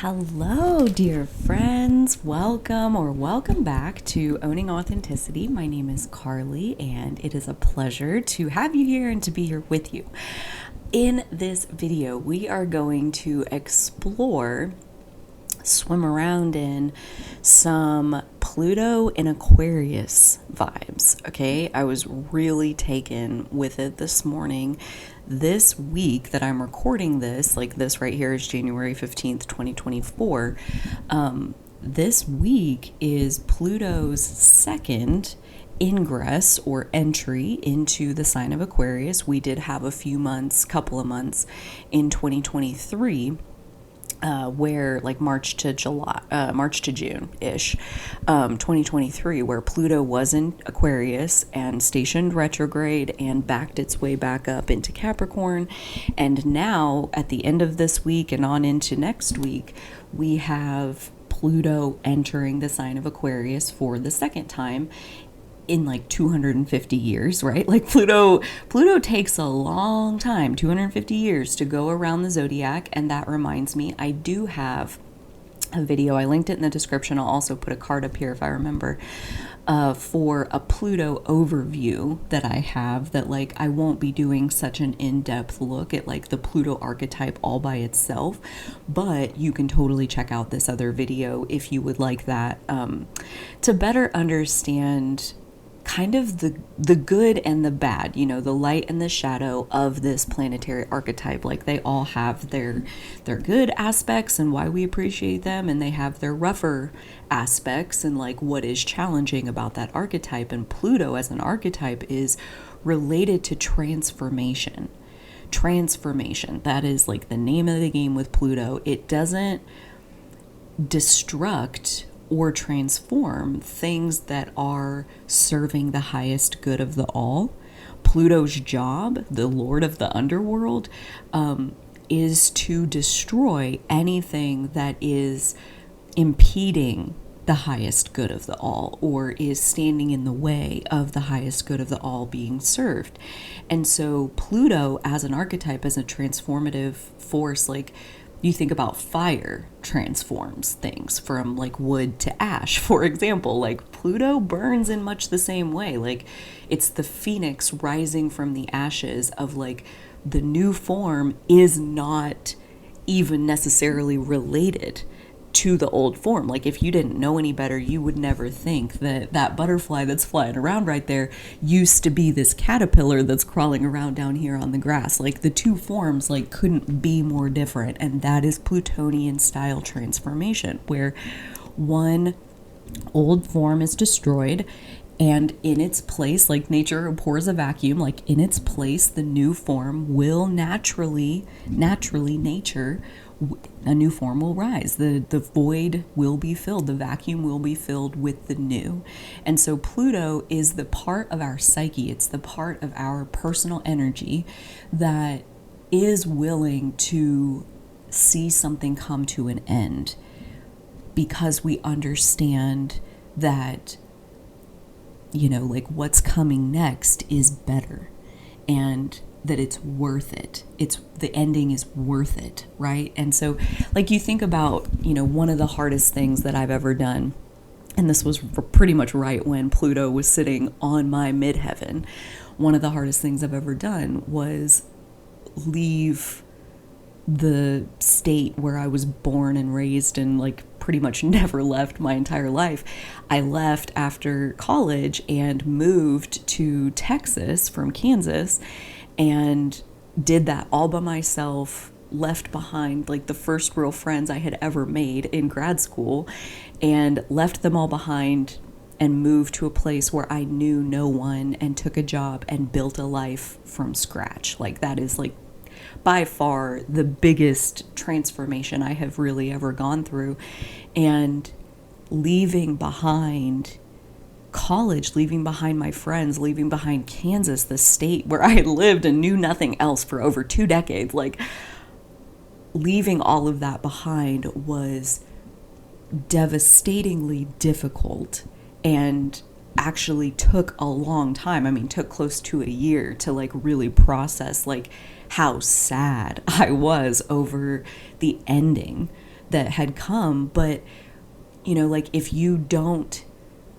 Hello, dear friends. Welcome back to Owning Authenticity. My name is Carly, and it is a pleasure to have you here and to be here with you. In this video, we are going to swim around in some Pluto and Aquarius vibes. Okay, I was really taken with it this morning. This week that I'm recording this, like this right here is January 15th, 2024. This week is Pluto's second ingress or entry into the sign of Aquarius. We did have a couple of months in 2023 where like March to June-ish, 2023, where Pluto was in Aquarius and stationed retrograde and backed its way back up into Capricorn. And now at the end of this week and on into next week, we have Pluto entering the sign of Aquarius for the second time in like 250 years, right? Like Pluto takes a long time, 250 years to go around the zodiac. And that reminds me, I do have a video. I linked it in the description. I'll also put a card up here if I remember, for a Pluto overview that I have, that like I won't be doing such an in-depth look at like the Pluto archetype all by itself, but you can totally check out this other video if you would like that, to better understand kind of the good and the bad, you know, the light and the shadow of this planetary archetype. Like they all have their good aspects and why we appreciate them, and they have their rougher aspects and like what is challenging about that archetype. And Pluto as an archetype is related to transformation. That is like the name of the game with Pluto. It doesn't destruct or transform things that are serving the highest good of the all. Pluto's job, the Lord of the underworld, is to destroy anything that is impeding the highest good of the all, or is standing in the way of the highest good of the all being served. And so Pluto as an archetype, as a transformative force, like you think about fire transforms things from like wood to ash, for example. Like Pluto burns in much the same way. Like it's the phoenix rising from the ashes of like the new form is not even necessarily related to the old form. Like if you didn't know any better, you would never think that that butterfly that's flying around right there used to be this caterpillar that's crawling around down here on the grass. Like the two forms like couldn't be more different. And that is Plutonian style transformation, where one old form is destroyed and in its place, like nature abhors a vacuum, like in its place, the new form will naturally a new form will rise. The void will be filled. The vacuum will be filled with the new. And so Pluto is the part of our psyche. It's the part of our personal energy that is willing to see something come to an end, because we understand that, you know, like what's coming next is better, and that it's worth it. The ending is worth it, right? And so like you think about, you know, one of the hardest things that I've ever done, and this was pretty much right when Pluto was sitting on my midheaven, one of the hardest things I've ever done was leave the state where I was born and raised and like pretty much never left my entire life. I left after college and moved to Texas from Kansas, and did that all by myself, left behind like the first real friends I had ever made in grad school, and left them all behind and moved to a place where I knew no one, and took a job and built a life from scratch. Like that is like by far the biggest transformation I have really ever gone through. And leaving behind college, leaving behind my friends, leaving behind Kansas, the state where I had lived and knew nothing else for over 2 decades, like leaving all of that behind was devastatingly difficult, and actually took a long time. I mean, took close to a year to like really process like how sad I was over the ending that had come. But, you know, like if you don't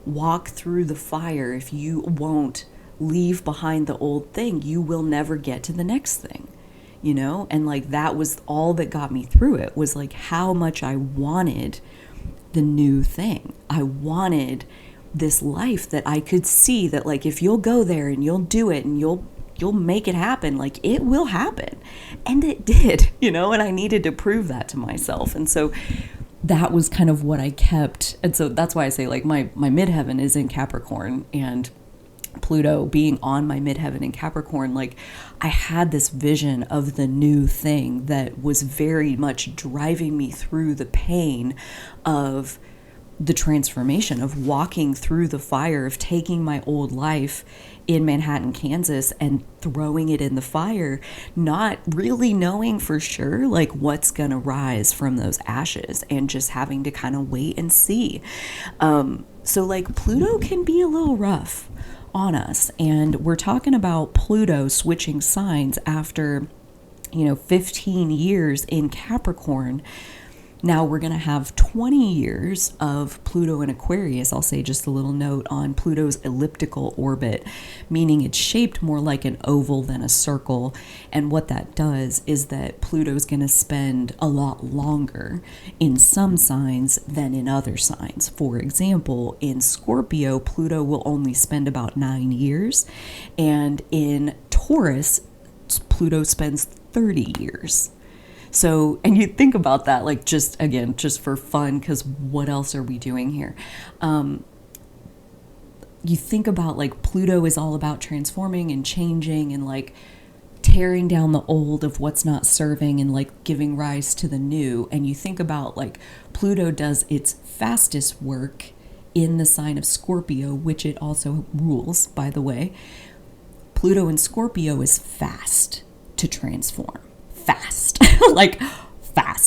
walk through the fire, if you won't leave behind the old thing, you will never get to the next thing, you know? And like that was all that got me through it, was like how much I wanted the new thing. I wanted this life that I could see that like if you'll go there and you'll do it and you'll make it happen, like it will happen. And it did, you know, and I needed to prove that to myself. And so that was kind of what I kept. And so that's why I say like my midheaven is in Capricorn, and Pluto being on my midheaven in Capricorn, like I had this vision of the new thing that was very much driving me through the pain of the transformation, of walking through the fire, of taking my old life in Manhattan, Kansas, and throwing it in the fire, not really knowing for sure like what's gonna rise from those ashes, and just having to kind of wait and see. So like Pluto can be a little rough on us, and we're talking about Pluto switching signs after, 15 years in Capricorn. Now we're going to have 20 years of Pluto in Aquarius. I'll say just a little note on Pluto's elliptical orbit, meaning it's shaped more like an oval than a circle. And what that does is that Pluto's going to spend a lot longer in some signs than in other signs. For example, in Scorpio, Pluto will only spend about 9 years. And in Taurus, Pluto spends 30 years. So, and you think about that, like just for fun, because what else are we doing here? You think about like Pluto is all about transforming and changing and like tearing down the old of what's not serving and like giving rise to the new. And you think about like Pluto does its fastest work in the sign of Scorpio, which it also rules, by the way. Pluto in Scorpio is fast to transform. Fast,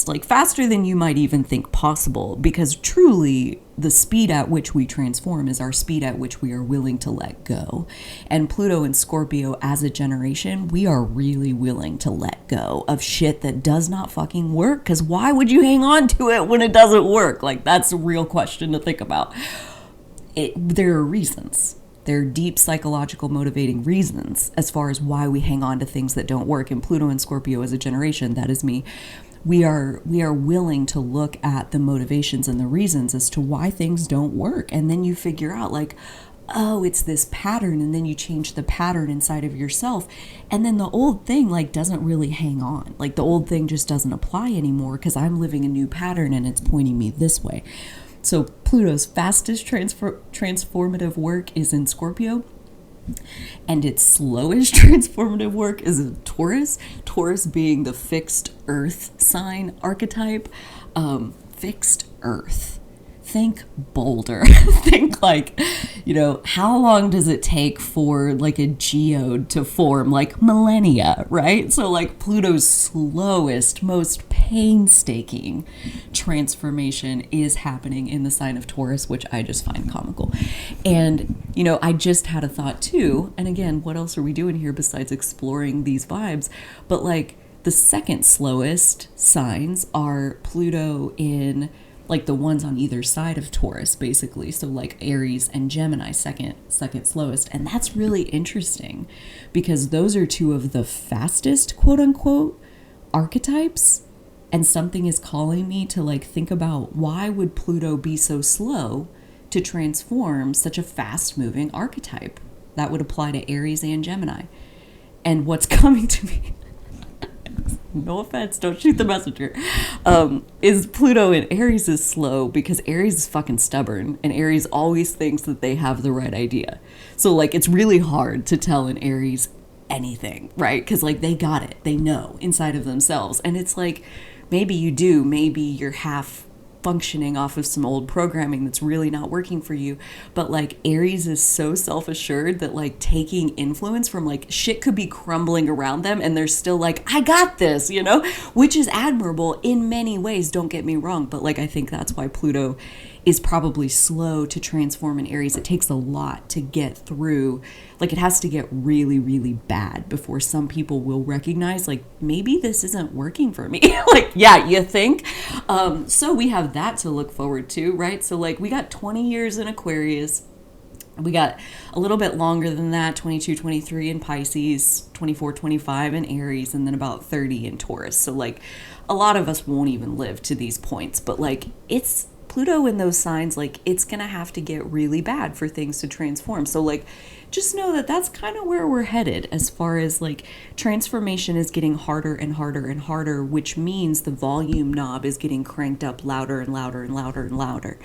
like faster than you might even think possible, because truly the speed at which we transform is our speed at which we are willing to let go. And Pluto and Scorpio as a generation, we are really willing to let go of shit that does not fucking work, because why would you hang on to it when it doesn't work? Like that's a real question to think about. There are reasons. They're deep psychological motivating reasons as far as why we hang on to things that don't work. And Pluto and Scorpio as a generation, that is me. We are willing to look at the motivations and the reasons as to why things don't work. And then you figure out like, oh, it's this pattern. And then you change the pattern inside of yourself. And then the old thing like doesn't really hang on. Like the old thing just doesn't apply anymore because I'm living a new pattern and it's pointing me this way. So Pluto's fastest transformative work is in Scorpio, and its slowest transformative work is in Taurus. Taurus being the fixed earth sign archetype. Fixed earth. Think boulder. Think like, how long does it take for like a geode to form? Like millennia, right? So like Pluto's slowest, most painstaking transformation is happening in the sign of Taurus, which I just find comical. And, I just had a thought too. And again, what else are we doing here besides exploring these vibes? But like the second slowest signs are Pluto in like the ones on either side of Taurus, basically. So like Aries and Gemini, second slowest. And that's really interesting because those are two of the fastest, quote unquote, archetypes. And something is calling me to like think about why would Pluto be so slow to transform such a fast moving archetype? That would apply to Aries and Gemini. And what's coming to me, no offense, don't shoot the messenger, is Pluto in Aries is slow because Aries is fucking stubborn and Aries always thinks that they have the right idea. So like it's really hard to tell in Aries anything, right? Because like they got it, they know inside of themselves. And it's like maybe you do, maybe you're half functioning off of some old programming that's really not working for you. But like Aries is so self-assured that like taking influence from like shit could be crumbling around them and they're still like, I got this, which is admirable in many ways, don't get me wrong. But like I think that's why Pluto is probably slow to transform in Aries. It takes a lot to get through. Like, it has to get really, really bad before some people will recognize, like, maybe this isn't working for me. Like, yeah, you think? So we have that to look forward to, right? So, like, we got 20 years in Aquarius. We got a little bit longer than that, 22, 23 in Pisces, 24, 25 in Aries, and then about 30 in Taurus. So, like, a lot of us won't even live to these points. But, like, it's Pluto in those signs, like, it's going to have to get really bad for things to transform. So, like, just know that that's kind of where we're headed as far as, like, transformation is getting harder and harder and harder, which means the volume knob is getting cranked up louder and louder and louder and louder.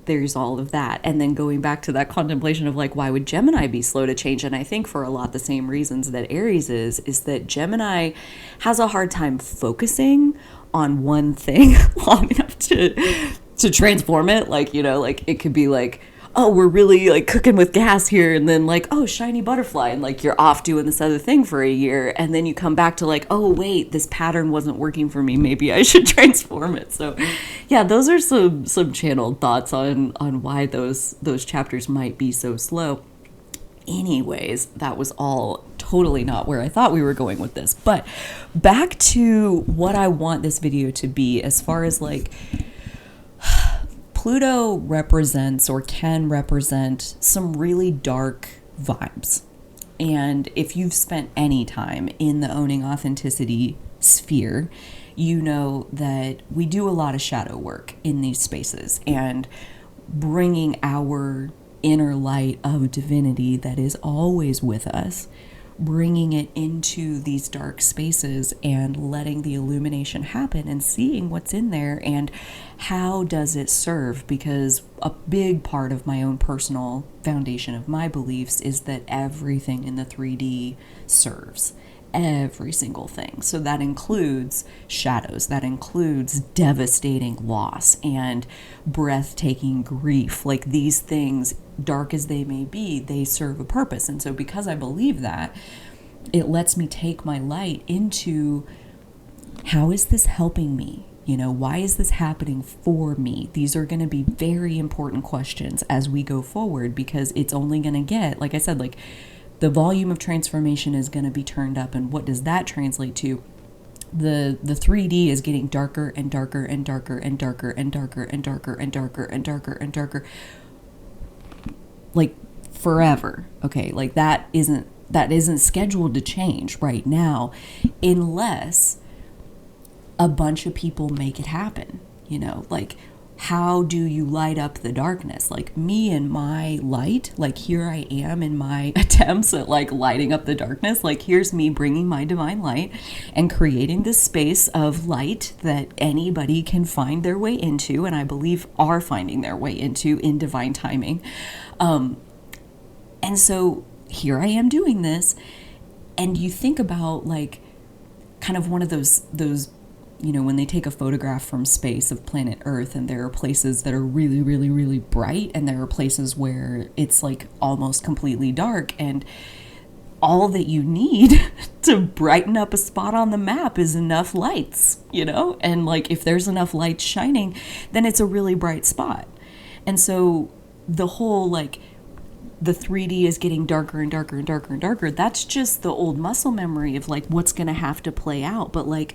There's all of that. And then going back to that contemplation of, like, why would Gemini be slow to change? And I think for a lot the same reasons that Aries is that Gemini has a hard time focusing on one thing long enough to transform it. Like, you know, like, it could be like, oh, we're really, like, cooking with gas here, and then, like, oh, shiny butterfly, and, like, you're off doing this other thing for a year, and then you come back to, like, oh, wait, this pattern wasn't working for me, maybe I should transform it. So yeah, those are some channeled thoughts on why those chapters might be so slow. Anyways, that was all totally not where I thought we were going with this. But back to what I want this video to be, as far as, like, Pluto represents, or can represent, some really dark vibes. And if you've spent any time in the owning authenticity sphere, you know that we do a lot of shadow work in these spaces, and bringing our inner light of divinity that is always with us, bringing it into these dark spaces and letting the illumination happen and seeing what's in there and how does it serve. Because a big part of my own personal foundation of my beliefs is that everything in the 3D serves. Every single thing. So that includes shadows, that includes devastating loss and breathtaking grief. Like, these things, dark as they may be, they serve a purpose. And so because I believe that, it lets me take my light into, how is this helping me? You know, why is this happening for me? These are going to be very important questions as we go forward, because it's only going to get, like I said, like, the volume of transformation is going to be turned up. And what does that translate to? The 3D is getting darker and darker and darker and darker and darker and darker and darker and darker and darker, like, forever. Okay, like, that isn't scheduled to change right now, unless a bunch of people make it happen. You know, like, how do you light up the darkness? Like, me and my light, like, here I am in my attempts at, like, lighting up the darkness. Like, here's me bringing my divine light and creating this space of light that anybody can find their way into, and I believe are finding their way into in divine timing. And so here I am doing this, and you think about, like, kind of one of those you know, when they take a photograph from space of planet Earth, and there are places that are really, really, really bright, and there are places where it's, like, almost completely dark, and all that you need to brighten up a spot on the map is enough lights, you know? And, like, if there's enough lights shining, then it's a really bright spot. And so the whole, like, the 3D is getting darker and darker and darker and darker, that's just the old muscle memory of, like, what's going to have to play out. But, like,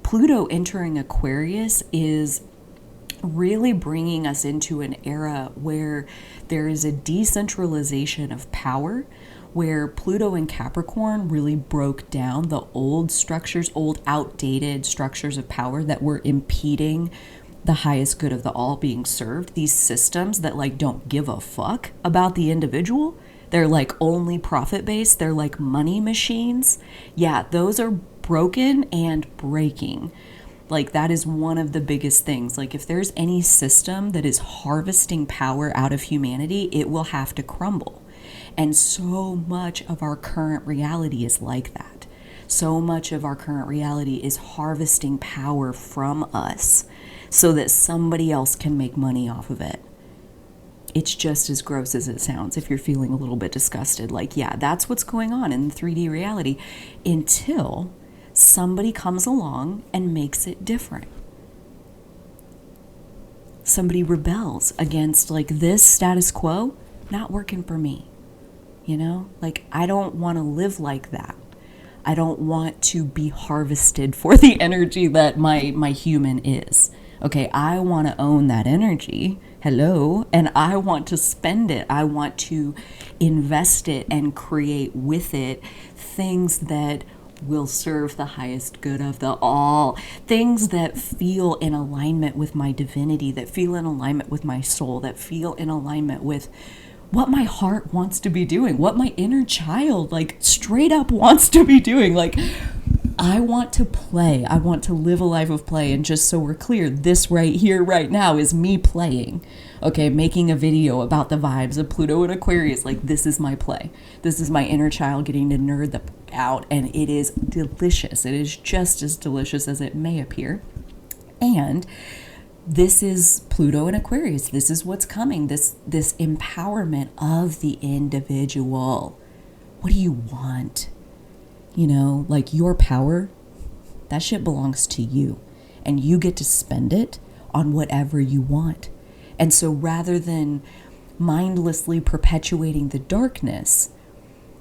Pluto entering Aquarius is really bringing us into an era where there is a decentralization of power, where Pluto and Capricorn really broke down the old structures, old outdated structures of power that were impeding the highest good of the all being served. These systems that, like, don't give a fuck about the individual. They're, like, only profit-based. They're like money machines. Yeah, those are broken and breaking. Like, that is one of the biggest things. Like, if there's any system that is harvesting power out of humanity, it will have to crumble. And so much of our current reality is like that. So much of our current reality is harvesting power from us so that somebody else can make money off of it. It's just as gross as it sounds if you're feeling a little bit disgusted. Like, yeah, that's what's going on in 3D reality, until somebody comes along and makes it different. somebody rebels against like this status quo, not working for me. You know, like I don't want to live like that. I don't want to be harvested for the energy that my human is. Okay, I want to own that energy. Hello. And I want to spend it. I want to invest it and create with it things that will serve the highest good of the all. Things that feel in alignment with my divinity, that feel in alignment with my soul, that feel in alignment with what my heart wants to be doing, what my inner child like straight up wants to be doing. Like I want to play. I want to live a life of play. And just so we're clear, this right here, right now is me playing. Okay, making a video about the vibes of Pluto and Aquarius. Like this is my play. This is my inner child getting to nerd the out, and it is delicious. It is just as delicious as it may appear. And this is Pluto and Aquarius. This is what's coming. This empowerment of the individual. What do you want? You know, like your power, that shit belongs to you. And you get to spend it on whatever you want. And so rather than mindlessly perpetuating the darkness,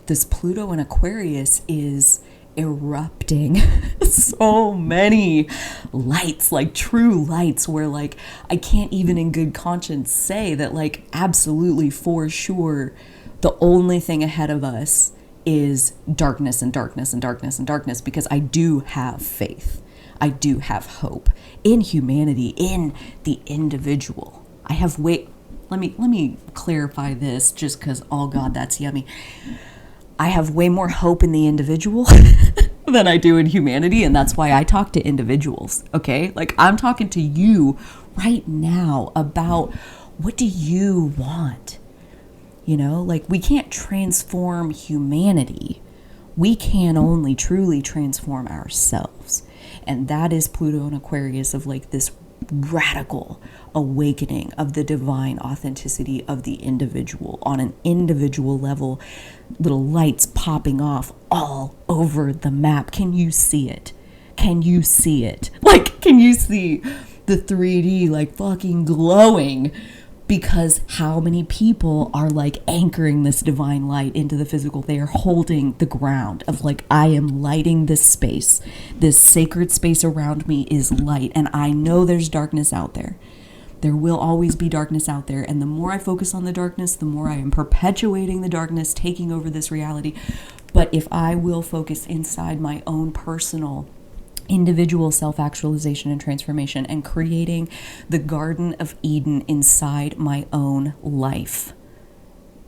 this Pluto and Aquarius is erupting so many lights, like true lights, where like I can't even in good conscience say that like absolutely for sure the only thing ahead of us is darkness and darkness and darkness and darkness, because I do have faith. I do have hope in humanity, in the individual. I have let me clarify this just because, oh God, that's yummy. I have way more hope in the individual than I do in humanity, and that's why I talk to individuals, okay? Like I'm talking to you right now about what do you want? You know, like we can't transform humanity. We can only truly transform ourselves. And that is Pluto and Aquarius, of like this radical awakening of the divine authenticity of the individual on an individual level. Little lights popping off all over the map. Can you see it? Can you see it? Like, can you see the 3D like fucking glowing? Because how many people are like anchoring this divine light into the physical? They are holding the ground of like, I am lighting this space. This sacred space around me is light. And I know there's darkness out there. There will always be darkness out there. And the more I focus on the darkness, the more I am perpetuating the darkness, taking over this reality. But if I will focus inside my own personal individual self-actualization and transformation and creating the Garden of Eden inside my own life,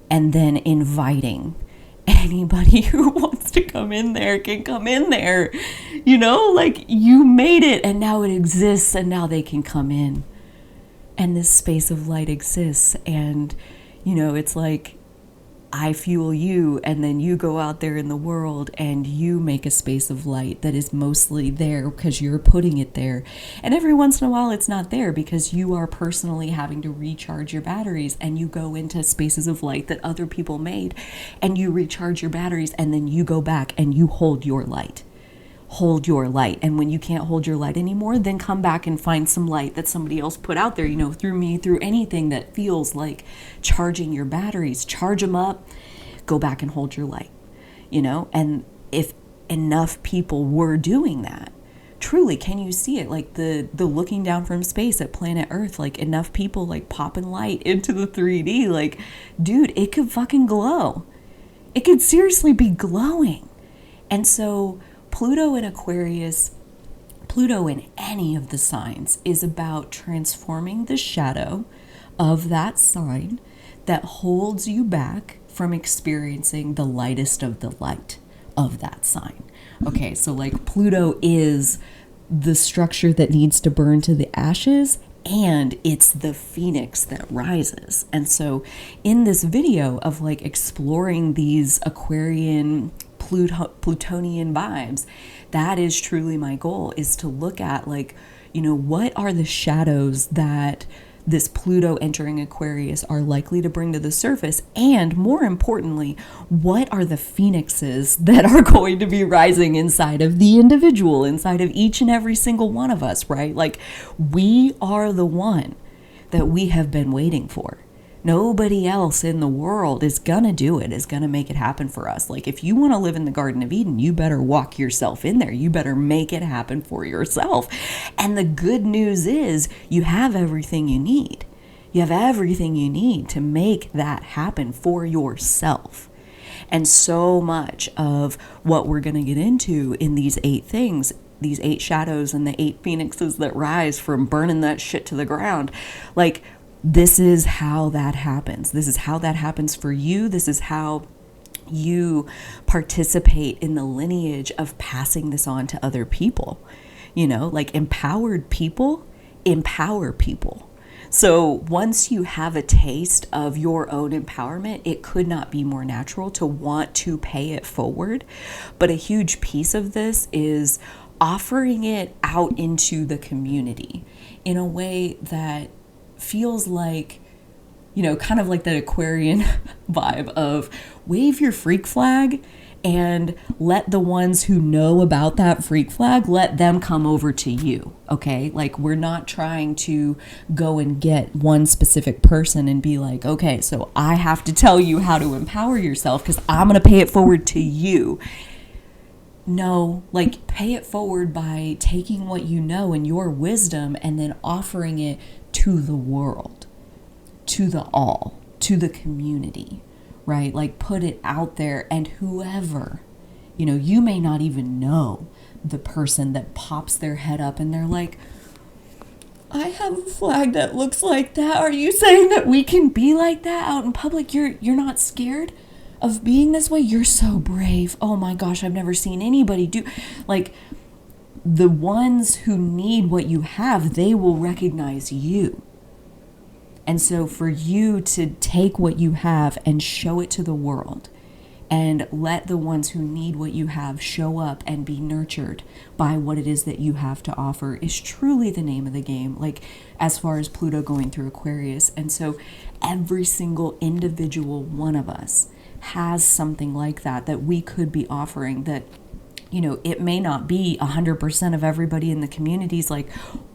and then inviting anybody who wants to come in there can come in there, you know, like you made it and now it exists and now they can come in and this space of light exists. And you know, it's like I fuel you, and then you go out there in the world and you make a space of light that is mostly there because you're putting it there. And every once in a while it's not there because you are personally having to recharge your batteries, and you go into spaces of light that other people made and you recharge your batteries, and then you go back and you hold your light. Hold your light. And when you can't hold your light anymore, then come back and find some light that somebody else put out there, you know, through me, through anything that feels like charging your batteries. Charge them up, go back and hold your light, you know. And if enough people were doing that, truly, can you see it? Like the looking down from space at planet Earth, like enough people like popping light into the 3D, like, dude, it could fucking glow. It could seriously be glowing. And so Pluto in Aquarius, Pluto in any of the signs, is about transforming the shadow of that sign that holds you back from experiencing the lightest of the light of that sign. Okay, so like Pluto is the structure that needs to burn to the ashes, and it's the phoenix that rises. And so in this video of like exploring these Aquarian Plutonian vibes, that is truly my goal, is to look at like, you know, what are the shadows that this Pluto entering Aquarius are likely to bring to the surface, and more importantly, what are the phoenixes that are going to be rising inside of the individual, inside of each and every single one of us, right? Like we are the one that we have been waiting for. Nobody else in the world is gonna do it, is gonna make it happen for us. Like, if you want to live in the Garden of Eden, you better walk yourself in there. You better make it happen for yourself. And the good news is you have everything you need. You have everything you need to make that happen for yourself. And so much of what we're going to get into in these 8 things, these 8 shadows and the 8 phoenixes that rise from burning that shit to the ground, like, this is how that happens. This is how that happens for you. This is how you participate in the lineage of passing this on to other people. You know, like, empowered people empower people. So once you have a taste of your own empowerment, it could not be more natural to want to pay it forward. But a huge piece of this is offering it out into the community in a way that feels like, you know, kind of like that Aquarian vibe of wave your freak flag and let the ones who know about that freak flag, let them come over to you, okay? Like, we're not trying to go and get one specific person and be like, okay, so I have to tell you how to empower yourself because I'm going to pay it forward to you. No, like, pay it forward by taking what you know and your wisdom and then offering it to the world, to the all, to the community, right? Like, put it out there, and whoever, you know, you may not even know the person that pops their head up and they're like, I have a flag that looks like that. Are you saying that we can be like that out in public? You're not scared of being this way? You're so brave. Oh my gosh, I've never seen anybody do, like, the ones who need what you have, they will recognize you. And so for you to take what you have and show it to the world and let the ones who need what you have show up and be nurtured by what it is that you have to offer is truly the name of the game, like, as far as Pluto going through Aquarius. And so every single individual one of us has something like that we could be offering that, you know, it may not be 100% of everybody in the community's like,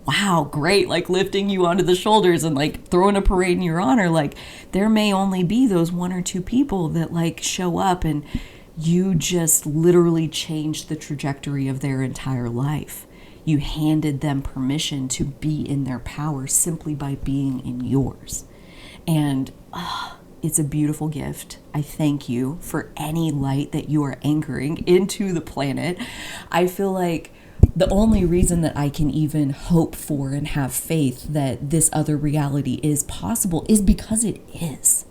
wow, great, like, lifting you onto the shoulders and like throwing a parade in your honor. Like, there may only be those 1 or 2 people that like show up and you just literally changed the trajectory of their entire life. You handed them permission to be in their power simply by being in yours. And it's a beautiful gift. I thank you for any light that you are anchoring into the planet. I feel like the only reason that I can even hope for and have faith that this other reality is possible is because it is.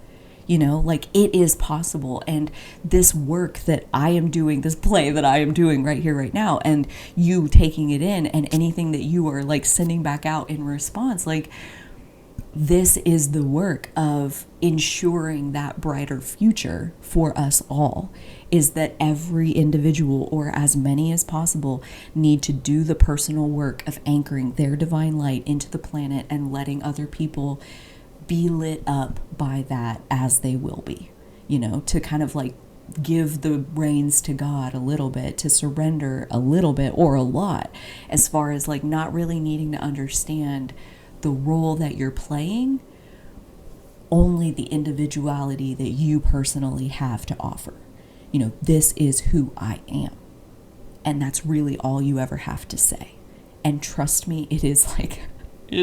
You know, like, it is possible. And this work that I am doing, this play that I am doing right here, right now, and you taking it in and anything that you are like sending back out in response, like, this is the work of ensuring that brighter future for us all, is that every individual, or as many as possible, need to do the personal work of anchoring their divine light into the planet and letting other people be lit up by that as they will be, you know, to kind of like give the reins to God a little bit, to surrender a little bit or a lot, as far as like not really needing to understand the role that you're playing, only the individuality that you personally have to offer. You know, this is who I am. And that's really all you ever have to say. And trust me, it is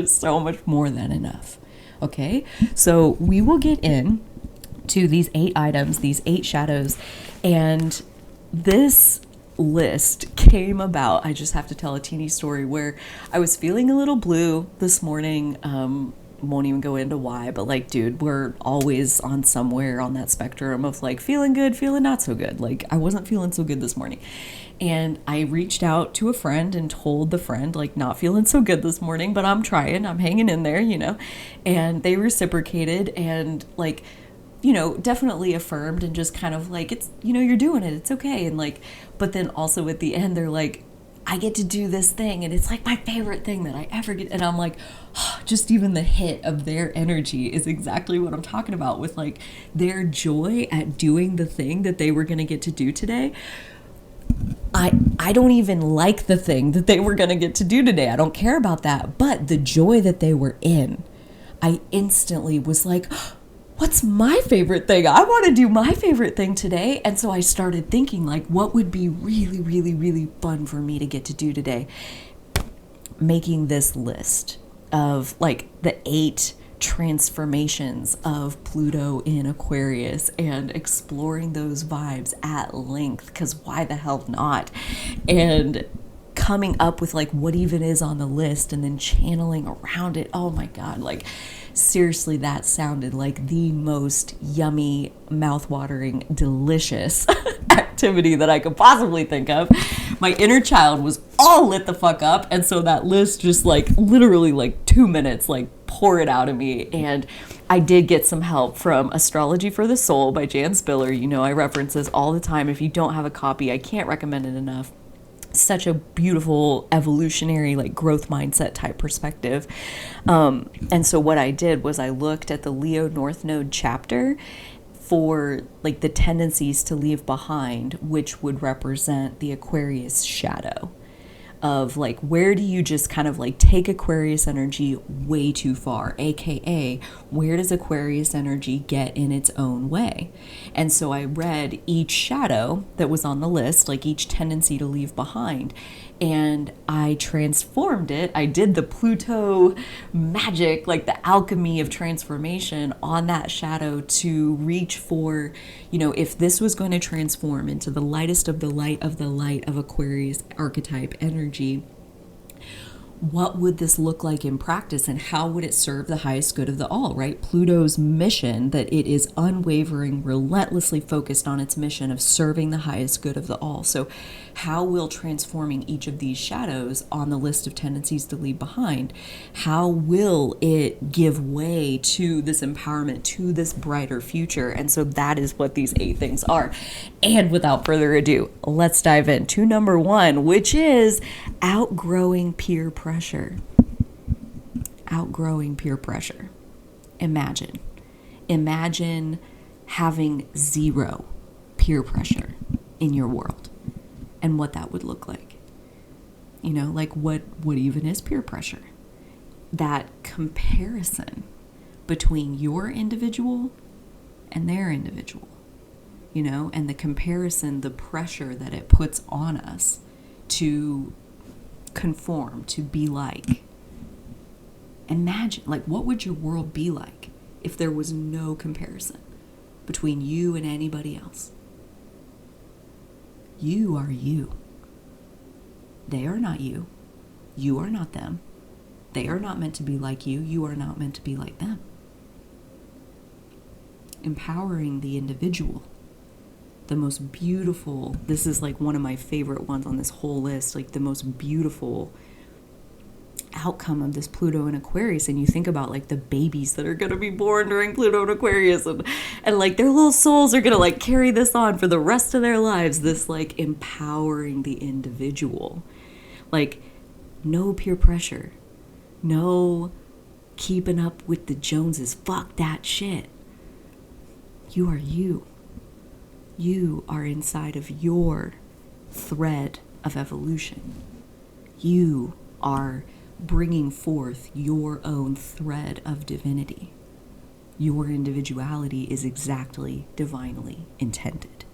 so much more than enough. Okay? So we will get in to these 8 items, these 8 shadows, and this list came about. I just have to tell a teeny story where I was feeling a little blue this morning. Won't even go into why, but like, dude, we're always on somewhere on that spectrum of like feeling good, feeling not so good. Like, I wasn't feeling so good this morning. And I reached out to a friend and told the friend, like, not feeling so good this morning, but I'm trying, I'm hanging in there, you know, and they reciprocated and like, you know, definitely affirmed and just kind of like, it's, you know, you're doing it, it's okay. And like, but then also at the end, they're like, I get to do this thing and it's like my favorite thing that I ever get. And I'm like, oh, just even the hit of their energy is exactly what I'm talking about, with like their joy at doing the thing that they were going to get to do today. I don't even like the thing that they were going to get to do today. I don't care about that. But the joy that they were in, I instantly was like, what's my favorite thing? I want to do my favorite thing today. And so I started thinking, like, what would be really, really, really fun for me to get to do today? Making this list of like the 8 transformations of Pluto in Aquarius and exploring those vibes at length, because why the hell not? And coming up with like what even is on the list and then channeling around it. Oh my God, like seriously, that sounded like the most yummy, mouth-watering, delicious activity that I could possibly think of. My inner child was all lit the fuck up, and so that list just like literally like 2 minutes, like pour it out of me. And I did get some help from Astrology for the Soul by Jan Spiller. You know, I reference this all the time. If you don't have a copy, I can't recommend it enough. Such a beautiful evolutionary, like growth mindset type perspective. And so what I did was I looked at the Leo North Node chapter for like the tendencies to leave behind, which would represent the Aquarius shadow of like, where do you just kind of like take Aquarius energy way too far, aka where does Aquarius energy get in its own way? And so I read each shadow that was on the list, like each tendency to leave behind, and I transformed it. I did the Pluto magic, like the alchemy of transformation on that shadow to reach for, you know, if this was going to transform into the lightest of the light of Aquarius archetype energy, what would this look like in practice, and how would it serve the highest good of the all, right? Pluto's mission, that it is unwavering, relentlessly focused on its mission of serving the highest good of the all. So how will transforming each of these shadows on the list of tendencies to leave behind, how will it give way to this empowerment, to this brighter future? And so that is what these 8 things are. And without further ado, let's dive into number 1, which is outgrowing peer pressure. Outgrowing peer pressure. Imagine having 0 peer pressure in your world and what that would look like. You know, like what even is peer pressure? That comparison between your individual and their individual, you know, and the comparison, the pressure that it puts on us to conform, to be like. Imagine, like, what would your world be like if there was no comparison between you and anybody else? You are you. They are not you. You are not them. They are not meant to be like you. You are not meant to be like them. Empowering the individual. The most beautiful, this is like one of my favorite ones on this whole list, like the most beautiful outcome of this Pluto and Aquarius. And you think about like the babies that are going to be born during Pluto and Aquarius, and like their little souls are going to like carry this on for the rest of their lives, this like empowering the individual. Like no peer pressure, no keeping up with the Joneses, fuck that shit. You are you. You are inside of your thread of evolution. You are bringing forth your own thread of divinity. Your individuality is exactly divinely intended.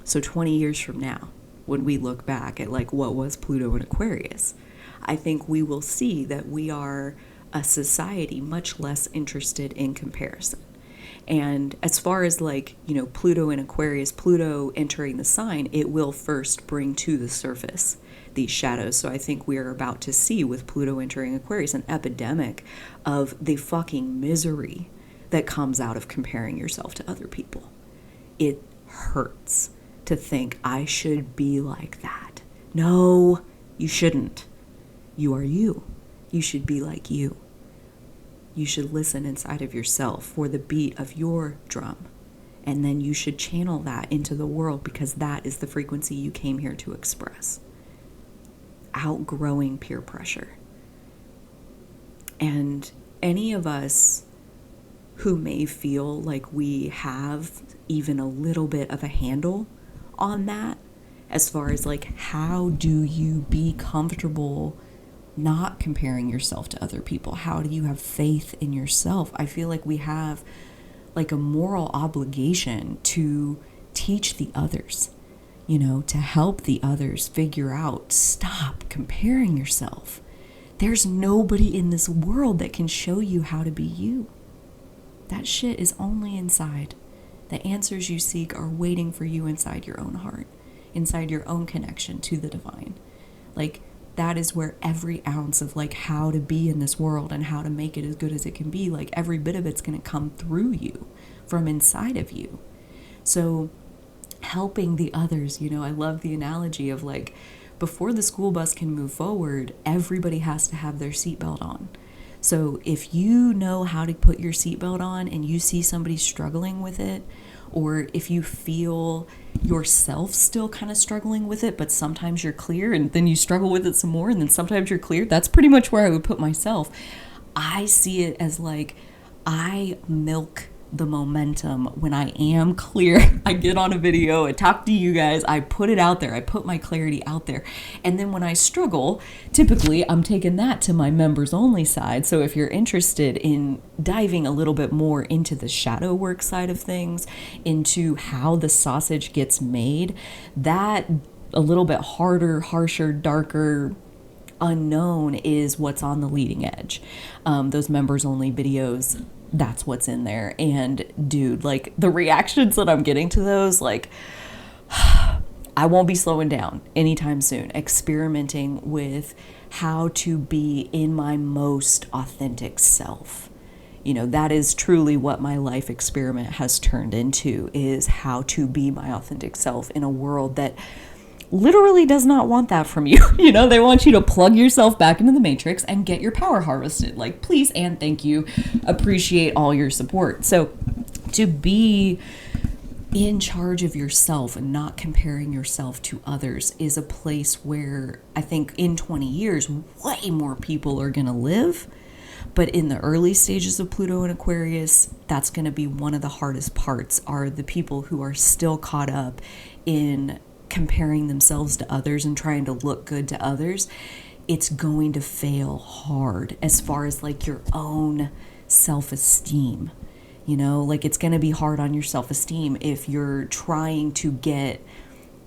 So 20 years from now, when we look back at like what was Pluto and Aquarius, I think we will see that we are a society much less interested in comparison. And as far as like, you know, Pluto and Aquarius, Pluto entering the sign, it will first bring to the surface these shadows. So I think we are about to see with Pluto entering Aquarius an epidemic of the fucking misery that comes out of comparing yourself to other people. It hurts to think I should be like that. No, you shouldn't. You are you. You should be like you. You should listen inside of yourself for the beat of your drum. And then you should channel that into the world, because that is the frequency you came here to express. Outgrowing peer pressure. And any of us who may feel like we have even a little bit of a handle on that, as far as like, how do you be comfortable not comparing yourself to other people? How do you have faith in yourself? I feel like we have like a moral obligation to teach the others, to help the others figure out, stop comparing yourself. There's nobody in this world that can show you how to be you. That shit is only inside. The answers you seek are waiting for you inside your own heart, inside your own connection to the divine. Like, that is where every ounce of like how to be in this world and how to make it as good as it can be, like every bit of it's going to come through you from inside of you. So helping the others, I love the analogy of like, before the school bus can move forward, everybody has to have their seatbelt on. So if you know how to put your seatbelt on and you see somebody struggling with it, or if you feel yourself still kind of struggling with it, but sometimes you're clear and then you struggle with it some more and then sometimes you're clear, that's pretty much where I would put myself. I see it as like, I milk the momentum when I am clear. I get on a video, I talk to you guys, I put it out there, I put my clarity out there. And then when I struggle, typically I'm taking that to my members only side. So if you're interested in diving a little bit more into the shadow work side of things, into how the sausage gets made, that a little bit harder, harsher, darker, unknown is what's on the leading edge. Those members only videos, that's what's in there. And dude, like the reactions that I'm getting to those, like I won't be slowing down anytime soon, experimenting with how to be in my most authentic self. That is truly what my life experiment has turned into, is how to be my authentic self in a world that literally does not want that from you. They want you to plug yourself back into the matrix and get your power harvested. Like, please and thank you. Appreciate all your support. So to be in charge of yourself and not comparing yourself to others is a place where I think in 20 years, way more people are going to live. But in the early stages of Pluto and Aquarius, that's going to be one of the hardest parts, are the people who are still caught up in comparing themselves to others and trying to look good to others. It's going to fail hard as far as like your own self-esteem. Like it's going to be hard on your self-esteem if you're trying to get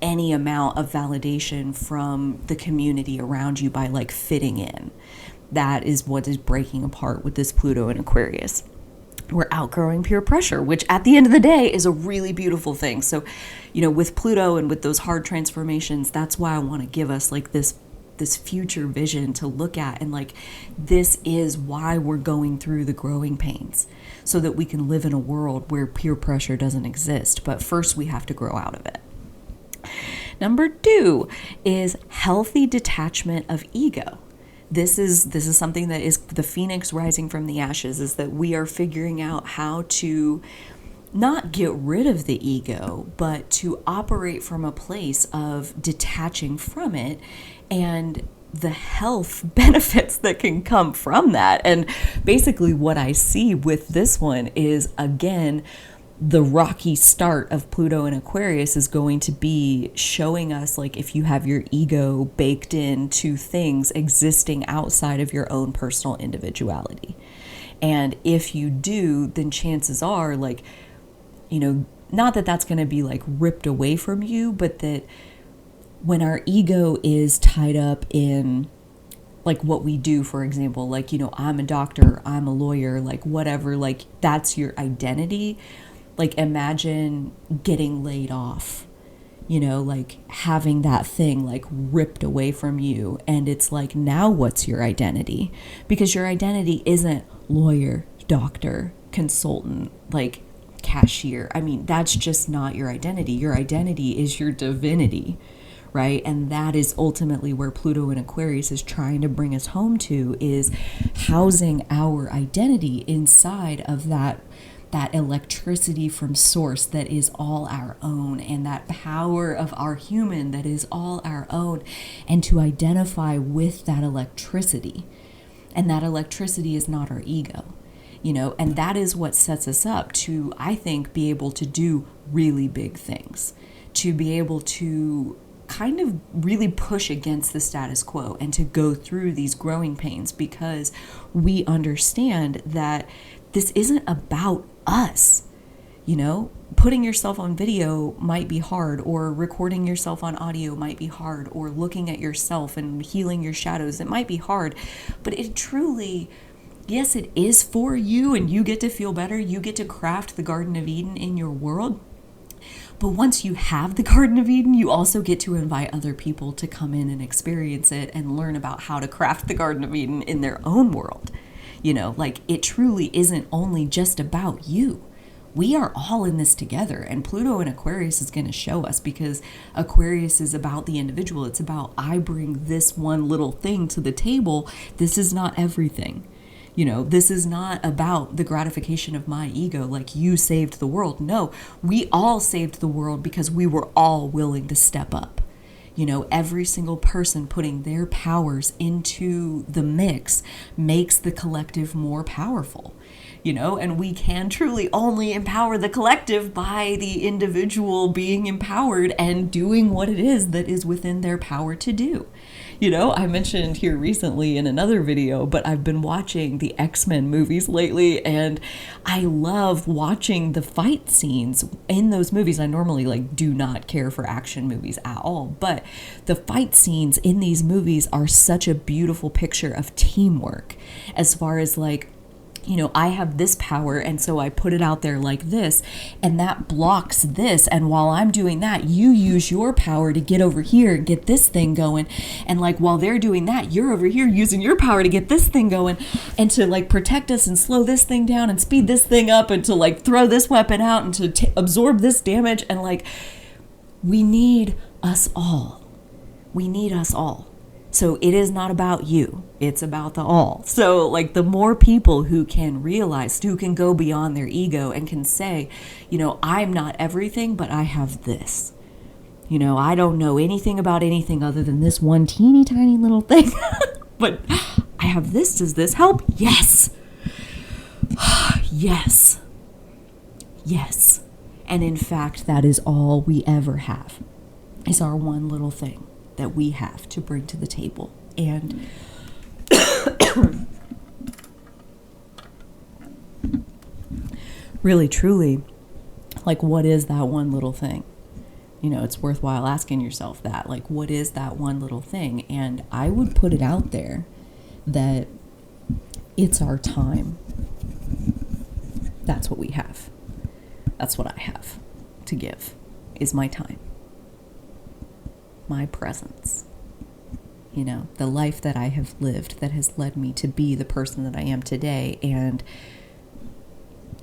any amount of validation from the community around you by like fitting in. That is what is breaking apart with this Pluto and Aquarius. We're outgrowing peer pressure, which at the end of the day is a really beautiful thing. So, with Pluto and with those hard transformations, that's why I want to give us like this future vision to look at. And like, this is why we're going through the growing pains, so that we can live in a world where peer pressure doesn't exist. But first we have to grow out of it. Number 2 is healthy detachment of ego. This is something that is the phoenix rising from the ashes, is that we are figuring out how to not get rid of the ego, but to operate from a place of detaching from it and the health benefits that can come from that. And basically what I see with this one is, again, the rocky start of Pluto and Aquarius is going to be showing us, like, if you have your ego baked into things existing outside of your own personal individuality. And if you do, then chances are, like, not that that's going to be like ripped away from you, but that when our ego is tied up in like what we do, for example, like, I'm a doctor, I'm a lawyer, like whatever, like that's your identity. Like imagine getting laid off, like having that thing like ripped away from you. And it's like, now what's your identity? Because your identity isn't lawyer, doctor, consultant, like cashier. I mean, that's just not your identity. Your identity is your divinity, right? And that is ultimately where Pluto and Aquarius is trying to bring us home to, is housing our identity inside of that electricity from source that is all our own, and that power of our human that is all our own, and to identify with that electricity. And that electricity is not our ego, and that is what sets us up to, I think, be able to do really big things, to be able to kind of really push against the status quo and to go through these growing pains, because we understand that this isn't about us. You know, putting yourself on video might be hard, or recording yourself on audio might be hard, or looking at yourself and healing your shadows, it might be hard, but it truly, yes, it is for you, and you get to feel better. You get to craft the Garden of Eden in your world. But once you have the Garden of Eden, you also get to invite other people to come in and experience it and learn about how to craft the Garden of Eden in their own world. You know, like, it truly isn't only just about you. We are all in this together, and Pluto in Aquarius is going to show us, because Aquarius is about the individual. It's about, I bring this one little thing to the table. This is not everything. You know, this is not about the gratification of my ego, like you saved the world. No, we all saved the world because we were all willing to step up. You know, every single person putting their powers into the mix makes the collective more powerful. You know, and we can truly only empower the collective by the individual being empowered and doing what it is that is within their power to do. You know, I mentioned here recently in another video, but I've been watching the X-Men movies lately, and I love watching the fight scenes in those movies. I normally do not care for action movies at all, but the fight scenes in these movies are such a beautiful picture of teamwork, as far as you know, I have this power, and so I put it out there like this, and that blocks this. And while I'm doing that, you use your power to get over here and get this thing going. And while they're doing that, you're over here using your power to get this thing going, and to protect us and slow this thing down and speed this thing up, and to throw this weapon out and to absorb this damage. And we need us all. We need us all. So it is not about you. It's about the all. So the more people who can realize, who can go beyond their ego and can say, you know, I'm not everything, but I have this. You know, I don't know anything about anything other than this one teeny tiny little thing, but I have this. Does this help? Yes. Yes. Yes. And in fact, that is all we ever have, is our one little thing that we have to bring to the table. And really, truly, what is that one little thing? You know, it's worthwhile asking yourself that, what is that one little thing? And I would put it out there that it's our time. That's what we have. That's what I have to give, is my time. My presence. You know, the life that I have lived that has led me to be the person that I am today, and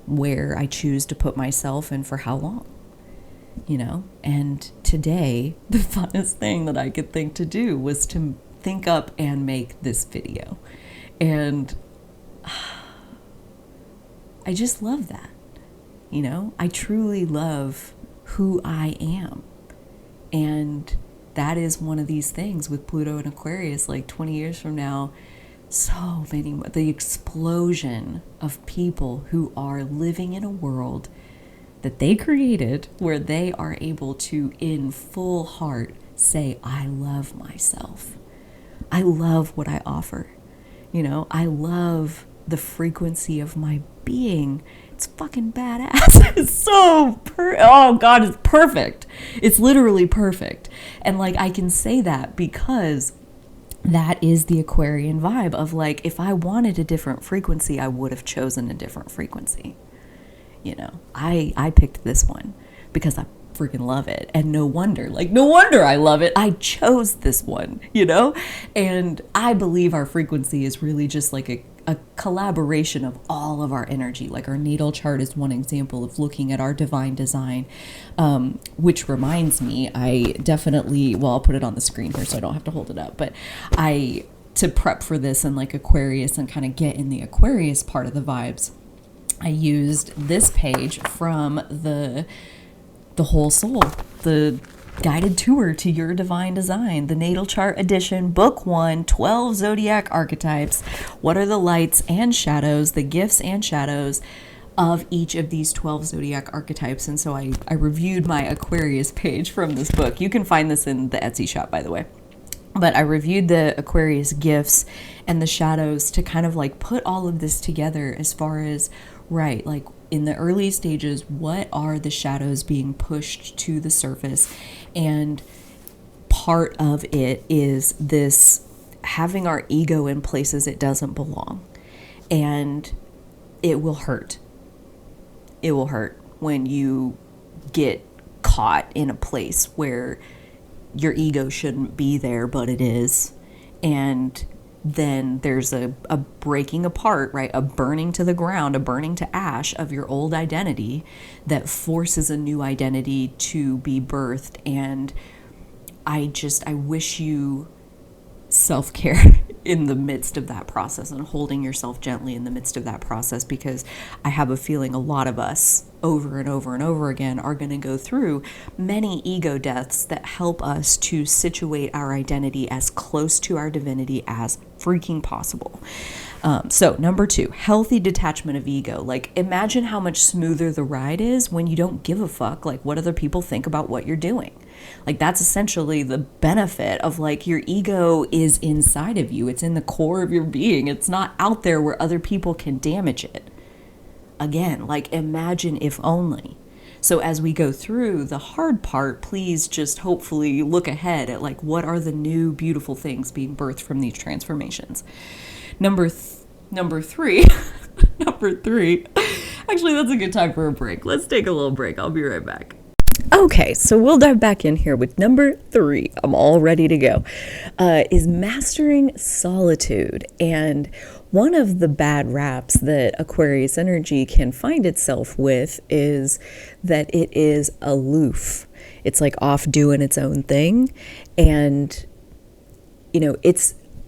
where I choose to put myself and for how long. You know, and today the funnest thing that I could think to do was to think up and make this video. And I just love that. You know, I truly love who I am. And that is one of these things with Pluto and Aquarius, 20 years from now, so many, the explosion of people who are living in a world that they created, where they are able to, in full heart, say, I love myself. I love what I offer. You know, I love the frequency of my being. It's fucking badass. It's so oh God, it's perfect. It's literally perfect. And I can say that because that is the Aquarian vibe of if I wanted a different frequency, I would have chosen a different frequency. You know, I picked this one because I freaking love it. And no wonder I love it. I chose this one, you know? And I believe our frequency is really just a collaboration of all of our energy. Our natal chart is one example of looking at our divine design, which reminds me, I definitely, I'll put it on the screen here so I don't have to hold it up, but to prep for this and Aquarius and kind of get in the Aquarius part of the vibes, I used this page from the Whole Soul, the guided tour to your divine design, the natal chart edition, book 1, 12 zodiac archetypes. What are the lights and shadows, the gifts and shadows of each of these 12 zodiac archetypes. And so I reviewed my Aquarius page from this book. You can find this in the Etsy shop, by the way. But I reviewed the Aquarius gifts and the shadows to kind of like put all of this together as far as, right, like in the early stages, what are the shadows being pushed to the surface? And part of it is this having our ego in places it doesn't belong. And it will hurt. It will hurt when you get caught in a place where your ego shouldn't be there, but it is. And then there's a breaking apart, right? A burning to the ground, a burning to ash of your old identity that forces a new identity to be birthed. And I wish you self-care in the midst of that process and holding yourself gently in the midst of that process, because I have a feeling a lot of us over and over and over again are going to go through many ego deaths that help us to situate our identity as close to our divinity as freaking possible. So number 2, healthy detachment of ego. Like, imagine how much smoother the ride is when you don't give a fuck like what other people think about what you're doing. Like, that's essentially the benefit of like your ego is inside of you. It's in the core of your being. It's not out there where other people can damage it. Again, like, imagine if only. So as we go through the hard part, please just hopefully look ahead at like what are the new beautiful things being birthed from these transformations. Number 3. Number 3. Actually, that's a good time for a break. Let's take a little break. I'll be right back. Okay, so we'll dive back in here with number 3. I'm all ready to go. Is mastering solitude. And one of the bad raps that Aquarius energy can find itself with is that it is aloof. It's like off doing its own thing. And, you know,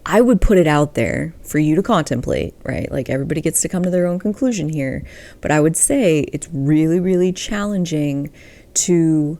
I would put it out there for you to contemplate, right? Like, everybody gets to come to their own conclusion here. But I would say it's really, really challenging to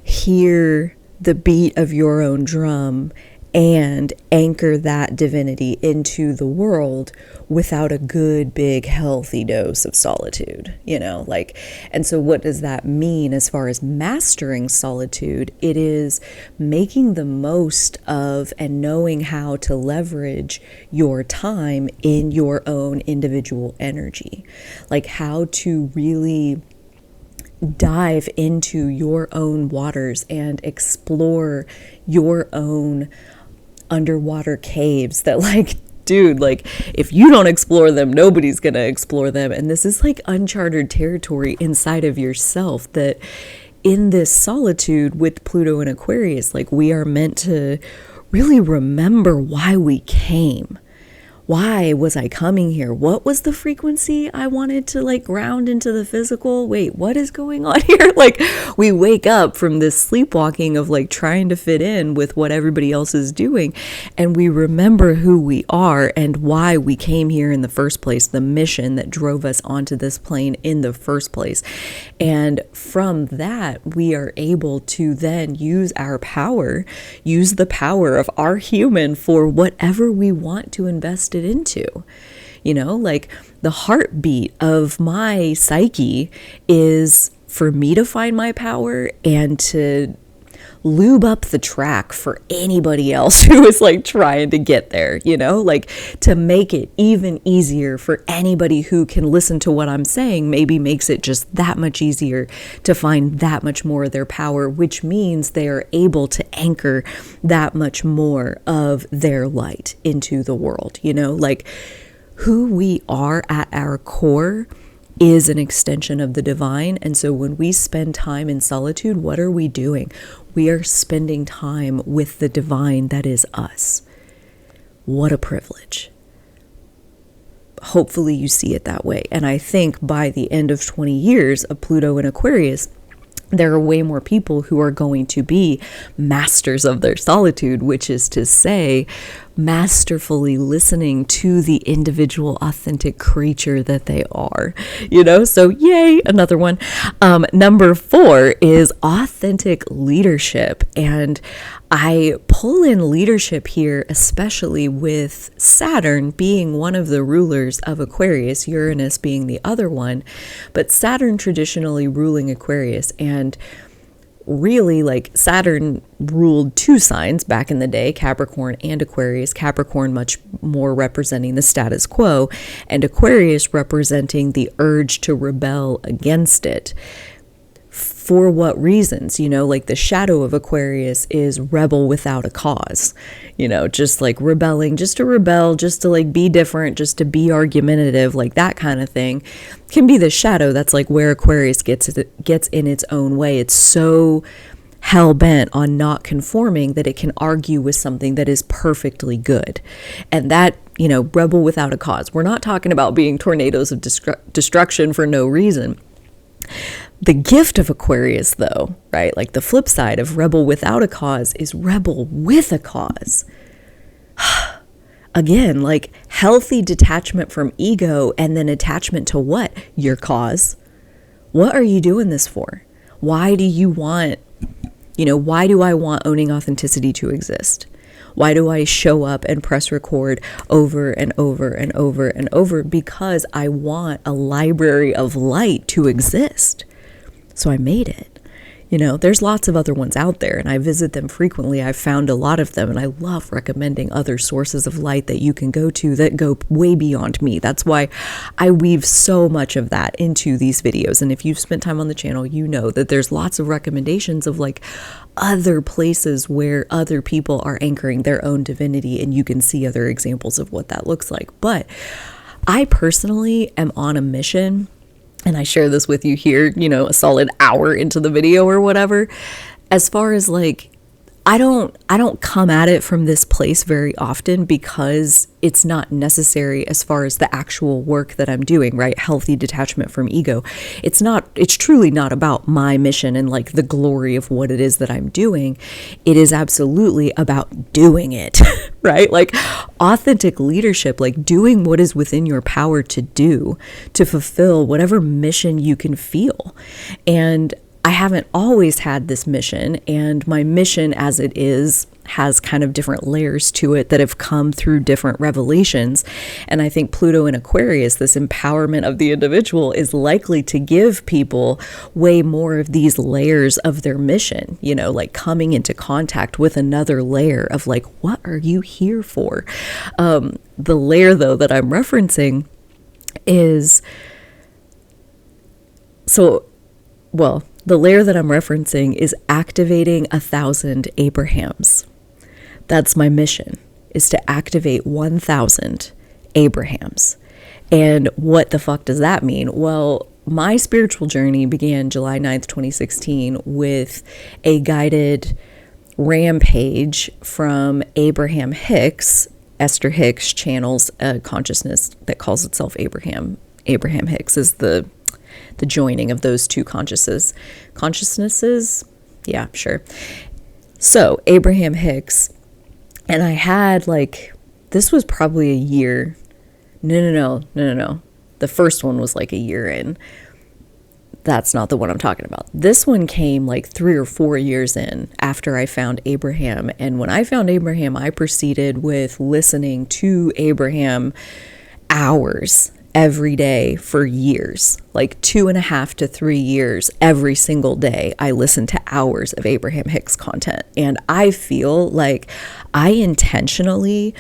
hear the beat of your own drum and anchor that divinity into the world without a good, big, healthy dose of solitude, you know, like, and so what does that mean as far as mastering solitude? It is making the most of and knowing how to leverage your time in your own individual energy, like how to really dive into your own waters and explore your own underwater caves that, like, dude, like, if you don't explore them, nobody's gonna explore them. And this is like uncharted territory inside of yourself, that in this solitude with Pluto and Aquarius, like, we are meant to really remember why we came. Why was I coming here? What was the frequency I wanted to like ground into the physical? Wait, what is going on here? Like, we wake up from this sleepwalking of like trying to fit in with what everybody else is doing. And we remember who we are and why we came here in the first place, the mission that drove us onto this plane in the first place. And from that, we are able to then use our power, use the power of our human for whatever we want to invest it into. You know, like, the heartbeat of my psyche is for me to find my power and to lube up the track for anybody else who is like trying to get there, you know, like to make it even easier for anybody who can listen to what I'm saying. Maybe makes it just that much easier to find that much more of their power, which means they are able to anchor that much more of their light into the world, you know, like who we are at our core is an extension of the divine. And so when we spend time in solitude, what are we doing? We are spending time with the divine that is us. What a privilege. Hopefully you see it that way. And I think by the end of 20 years of Pluto and Aquarius, there are way more people who are going to be masters of their solitude, which is to say, masterfully listening to the individual authentic creature that they are, you know? So yay, another one. Number 4 is authentic leadership. And I pull in leadership here, especially with Saturn being one of the rulers of Aquarius, Uranus being the other one, but Saturn traditionally ruling Aquarius. And really, like, Saturn ruled 2 signs back in the day, Capricorn and Aquarius. Capricorn much more representing the status quo, and Aquarius representing the urge to rebel against it. For what reasons? You know, like the shadow of Aquarius is rebel without a cause, you know, just like rebelling, just to rebel, just to like be different, just to be argumentative, like that kind of thing can be the shadow. That's like where Aquarius gets in its own way. It's so hell bent on not conforming that it can argue with something that is perfectly good. And that, you know, rebel without a cause. We're not talking about being tornadoes of destruction for no reason. The gift of Aquarius, though, right, like the flip side of rebel without a cause is rebel with a cause. Again, like healthy detachment from ego and then attachment to what? Your cause. What are you doing this for? Why do you want, you know, why do I want owning authenticity to exist? Why do I show up and press record over and over and over and over? Because I want a library of light to exist. So I made it. You know, there's lots of other ones out there and I visit them frequently. I've found a lot of them and I love recommending other sources of light that you can go to that go way beyond me. That's why I weave so much of that into these videos. And if you've spent time on the channel, you know that there's lots of recommendations of like other places where other people are anchoring their own divinity, and you can see other examples of what that looks like. But I personally am on a mission, and I share this with you here, you know, a solid hour into the video or whatever, as far as like, I don't come at it from this place very often because it's not necessary as far as the actual work that I'm doing, right? Healthy detachment from ego. It's truly not about my mission and like the glory of what it is that I'm doing. It is absolutely about doing it, right? Like authentic leadership, like doing what is within your power to do, to fulfill whatever mission you can feel. And I haven't always had this mission, and my mission as it is has kind of different layers to it that have come through different revelations. And I think Pluto in Aquarius, this empowerment of the individual, is likely to give people way more of these layers of their mission, you know, like coming into contact with another layer of like, what are you here for? The layer, though, that I'm referencing is the layer that I'm referencing is activating 1,000 Abrahams. That's my mission, is to activate 1,000 Abrahams. And what the fuck does that mean? Well, my spiritual journey began July 9th, 2016 with a guided rampage from Abraham Hicks. Esther Hicks channels a consciousness that calls itself Abraham. Abraham Hicks is the joining of those two consciousnesses. Yeah, sure. So Abraham Hicks, and I had like, this was probably a year. No. The first one was like a year in. That's not the one I'm talking about. This one came like 3 or 4 years in after I found Abraham. And when I found Abraham, I proceeded with listening to Abraham hours every day for years, like 2.5 to 3 years. Every single day I listened to hours of Abraham Hicks content, and I feel like I intentionally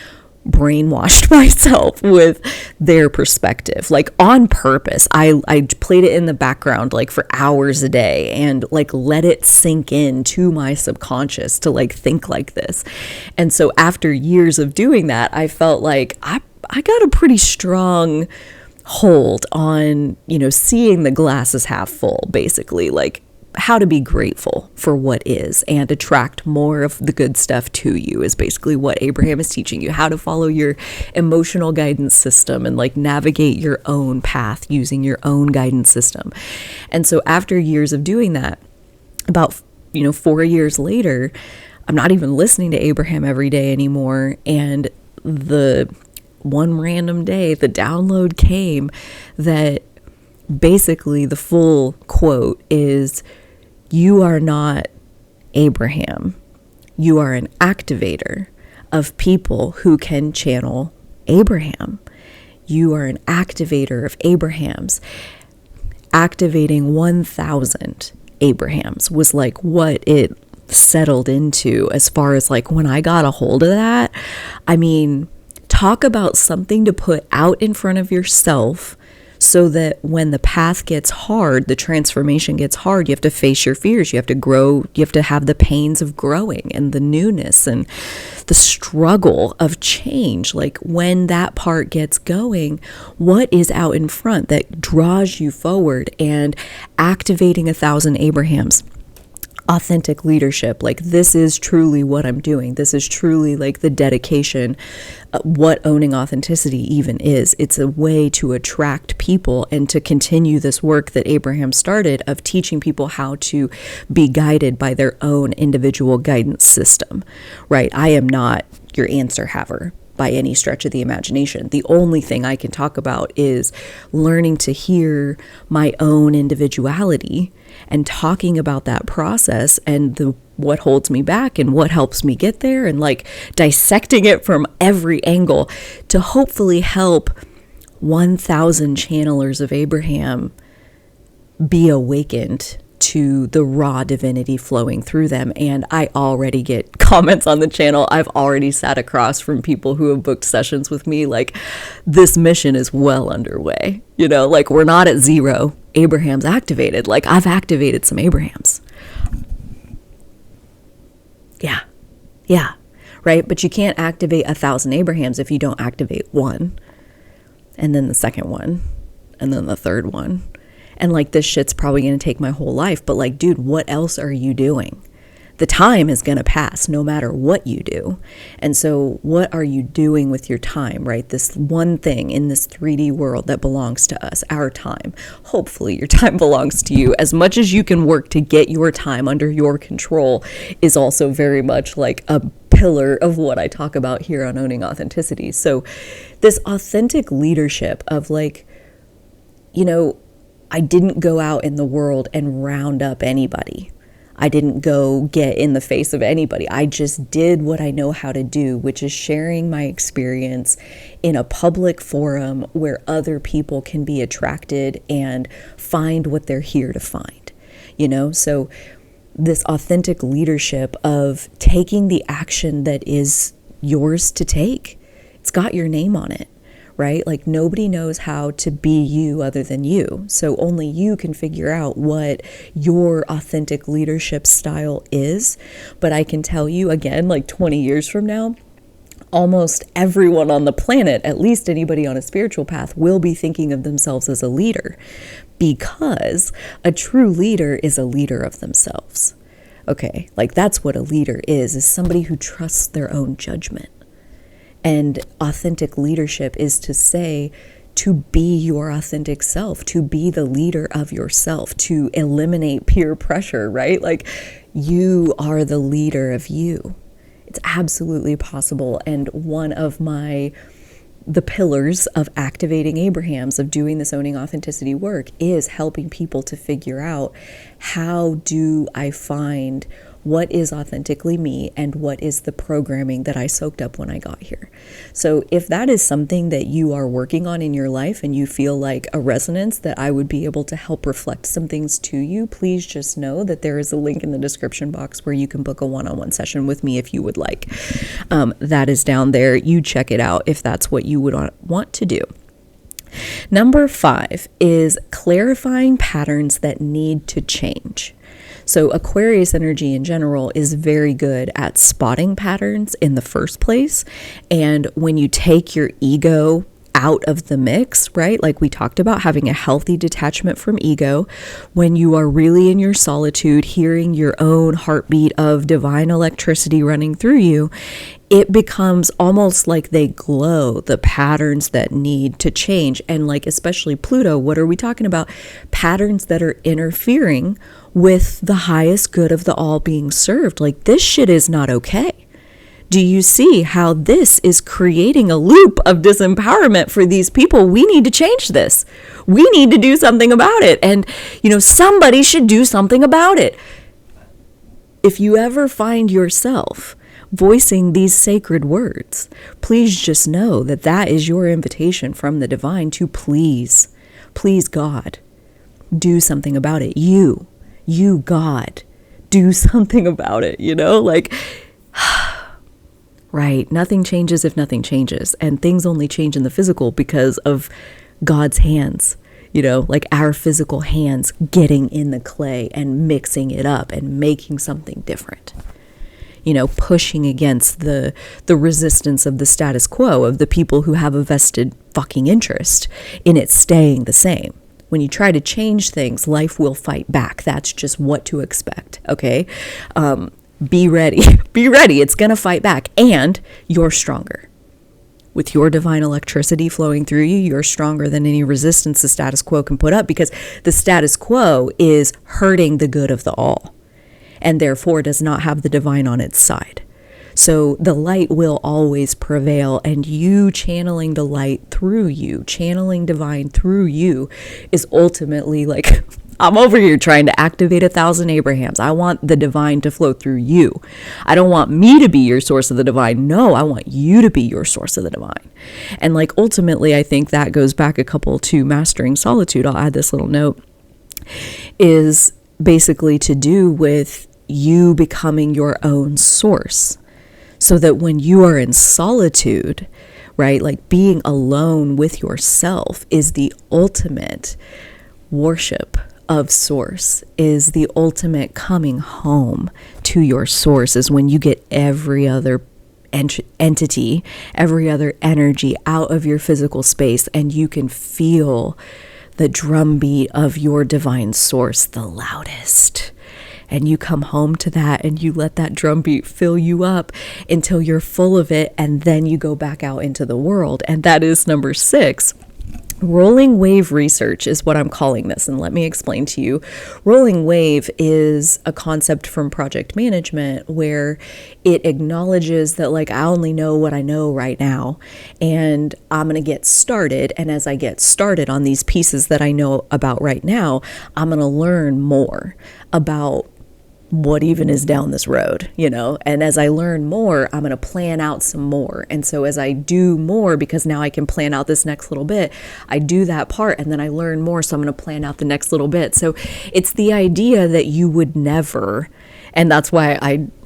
brainwashed myself with their perspective, like on purpose. I played it in the background like for hours a day and like let it sink in to my subconscious to like think like this. And so after years of doing that, I felt like I got a pretty strong hold on, you know, seeing the glass is half full, basically, like how to be grateful for what is and attract more of the good stuff to you is basically what Abraham is teaching you, how to follow your emotional guidance system and like navigate your own path using your own guidance system. And so after years of doing that, about, 4 years later, I'm not even listening to Abraham every day anymore. And the one random day, the download came that basically the full quote is, "You are not Abraham. You are an activator of people who can channel Abraham. You are an activator of Abrahams." Activating 1,000 Abrahams was like what it settled into as far as like when I got a hold of that. I mean, talk about something to put out in front of yourself so that when the path gets hard, the transformation gets hard, you have to face your fears, you have to grow, you have to have the pains of growing and the newness and the struggle of change. Like when that part gets going, what is out in front that draws you forward? And activating 1,000 Abrahams, authentic leadership, like this is truly what I'm doing. This is truly like the dedication, what owning authenticity even is. It's a way to attract people and to continue this work that Abraham started of teaching people how to be guided by their own individual guidance system, right? I am not your answer haver by any stretch of the imagination. The only thing I can talk about is learning to hear my own individuality and talking about that process and what holds me back and what helps me get there, and like dissecting it from every angle to hopefully help 1,000 channelers of Abraham be awakened to the raw divinity flowing through them. And I already get comments on the channel. I've already sat across from people who have booked sessions with me. Like, this mission is well underway. You know, like we're not at zero. Abraham's activated. Like I've activated some Abrahams. Yeah. Right. But you can't activate 1,000 Abrahams if you don't activate one, and then the second one, and then the third one. And like, this shit's probably going to take my whole life. But like, dude, what else are you doing? The time is going to pass no matter what you do. And so what are you doing with your time, right? This one thing in this 3D world that belongs to us, our time. Hopefully your time belongs to you. As much as you can work to get your time under your control is also very much like a pillar of what I talk about here on Owning Authenticity. So this authentic leadership of like, you know, I didn't go out in the world and round up anybody. I didn't go get in the face of anybody. I just did what I know how to do, which is sharing my experience in a public forum where other people can be attracted and find what they're here to find, you know? So this authentic leadership of taking the action that is yours to take, it's got your name on it. Right? Like nobody knows how to be you other than you. So only you can figure out what your authentic leadership style is. But I can tell you again, like 20 years from now, almost everyone on the planet, at least anybody on a spiritual path, will be thinking of themselves as a leader, because a true leader is a leader of themselves. Okay, like that's what a leader is somebody who trusts their own judgment. And authentic leadership is to say, to be your authentic self, to be the leader of yourself, to eliminate peer pressure, right? Like you are the leader of you. It's absolutely possible. And one of the pillars of activating Abrahams, of doing this owning authenticity work, is helping people to figure out, how do I find what is authentically me and what is the programming that I soaked up when I got here. So if that is something that you are working on in your life and you feel like a resonance that I would be able to help reflect some things to you, please just know that there is a link in the description box where you can book a one-on-one session with me if you would like. That is down there. You check it out if that's what you would want to do. Number 5 is clarifying patterns that need to change. So Aquarius energy in general is very good at spotting patterns in the first place. And when you take your ego out of the mix, right? Like we talked about, having a healthy detachment from ego, when you are really in your solitude, hearing your own heartbeat of divine electricity running through you, it becomes almost like they glow, the patterns that need to change. And like, especially Pluto, what are we talking about? Patterns that are interfering with the highest good of the all being served. Like, this shit is not okay. Do you see how this is creating a loop of disempowerment for these people? We need to change this. We need to do something about it. And, somebody should do something about it. If you ever find yourself voicing these sacred words, please just know that that is your invitation from the divine to please God, do something about it. You, God, do something about it, right? Nothing changes if nothing changes. And things only change in the physical because of God's hands, our physical hands getting in the clay and mixing it up and making something different. Pushing against the resistance of the status quo, of the people who have a vested fucking interest in it staying the same. When you try to change things, life will fight back. That's just what to expect, okay? Be ready. Be ready. It's going to fight back. And you're stronger. With your divine electricity flowing through you, you're stronger than any resistance the status quo can put up, because the status quo is hurting the good of the all, and therefore does not have the divine on its side. So the light will always prevail, and you channeling the light through you, channeling divine through you, is ultimately like, I'm over here trying to activate 1,000 Abrahams. I want the divine to flow through you. I don't want me to be your source of the divine. No, I want you to be your source of the divine. And ultimately, I think that goes back a couple to mastering solitude. I'll add this little note, is basically to do with you becoming your own source. So that when you are in solitude, right, being alone with yourself is the ultimate worship of source, is the ultimate coming home to your source, is when you get every other entity, every other energy out of your physical space, and you can feel the drumbeat of your divine source the loudest. And you come home to that, and you let that drumbeat fill you up until you're full of it, and then you go back out into the world. And that is number 6. Rolling wave research is what I'm calling this. And let me explain to you. Rolling wave is a concept from project management where it acknowledges that I only know what I know right now, and I'm going to get started. And as I get started on these pieces that I know about right now, I'm going to learn more about what even is down this road, and as I learn more, I'm going to plan out some more. And so as I do more, because now I can plan out this next little bit, I do that part, and then I learn more, so I'm going to plan out the next little bit. So it's the idea that you would never, and that's why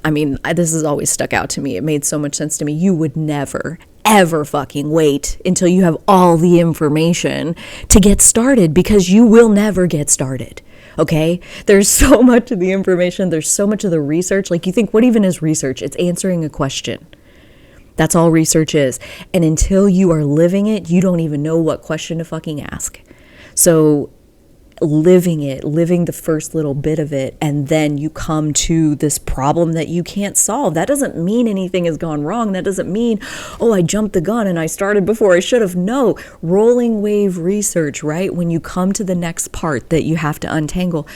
this has always stuck out to me. It made so much sense to me. You would never, ever fucking wait until you have all the information to get started, because you will never get started. Okay, there's so much of the information, there's so much of the research. You think, what even is research? It's answering a question. That's all research is. And until you are living it, you don't even know what question to fucking ask. So living the first little bit of it, and then you come to this problem that you can't solve. That doesn't mean anything has gone wrong. That doesn't mean, I jumped the gun and I started before I should have. No, rolling wave research, right? When you come to the next part that you have to untangle,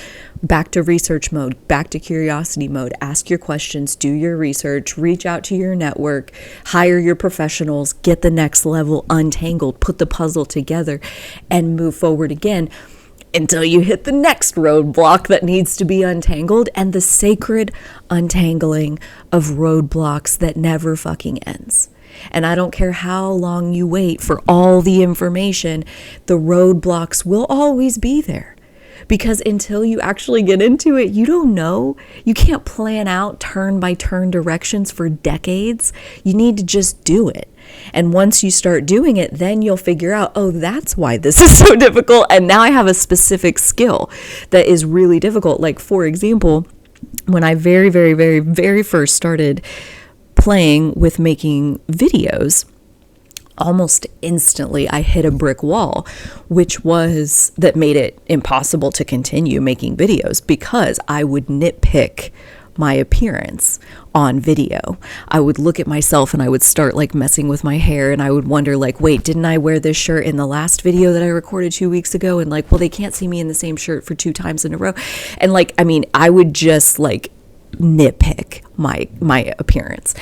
back to research mode, back to curiosity mode, ask your questions, do your research, reach out to your network, hire your professionals, get the next level untangled, put the puzzle together, and move forward again, until you hit the next roadblock that needs to be untangled, and the sacred untangling of roadblocks that never fucking ends. And I don't care how long you wait for all the information, the roadblocks will always be there. Because until you actually get into it, you don't know. You can't plan out turn-by-turn directions for decades. You need to just do it. And once you start doing it, then you'll figure out, that's why this is so difficult. And now I have a specific skill that is really difficult. For example, when I very, very, very, very first started playing with making videos, almost instantly I hit a brick wall, that made it impossible to continue making videos, because I would nitpick my appearance on video. I would look at myself and I would start messing with my hair, and I would wonder wait, didn't I wear this shirt in the last video that I recorded 2 weeks ago? And they can't see me in the same shirt for 2 times in a row. And I would just nitpick my appearance.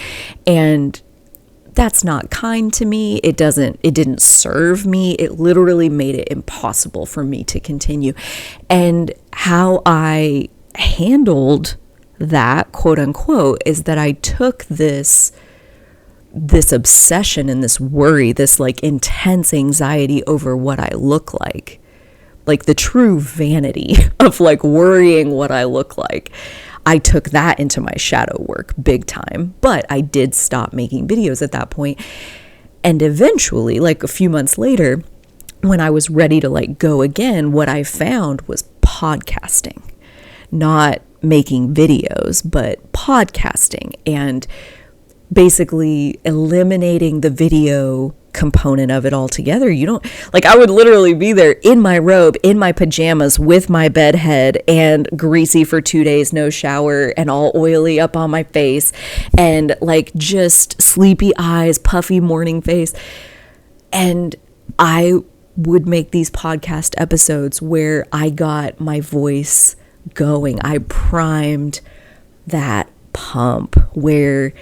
And that's not kind to me. It didn't serve me. It literally made it impossible for me to continue. And how I handled that, quote unquote, is that I took this obsession and this worry, this like intense anxiety over what I look like the true vanity of like worrying what I look like. I took that into my shadow work big time, but I did stop making videos at that point. And eventually, like a few months later, when I was ready to like go again, what I found was podcasting, not making videos, but podcasting, and basically eliminating the video component of it altogether. You don't, like, I would literally be there in my robe, in my pajamas, with my bed head and greasy for 2 days, no shower, and all oily up on my face, and like just sleepy eyes, puffy morning face. And I would make these podcast episodes where I got my voice going. I primed that pump where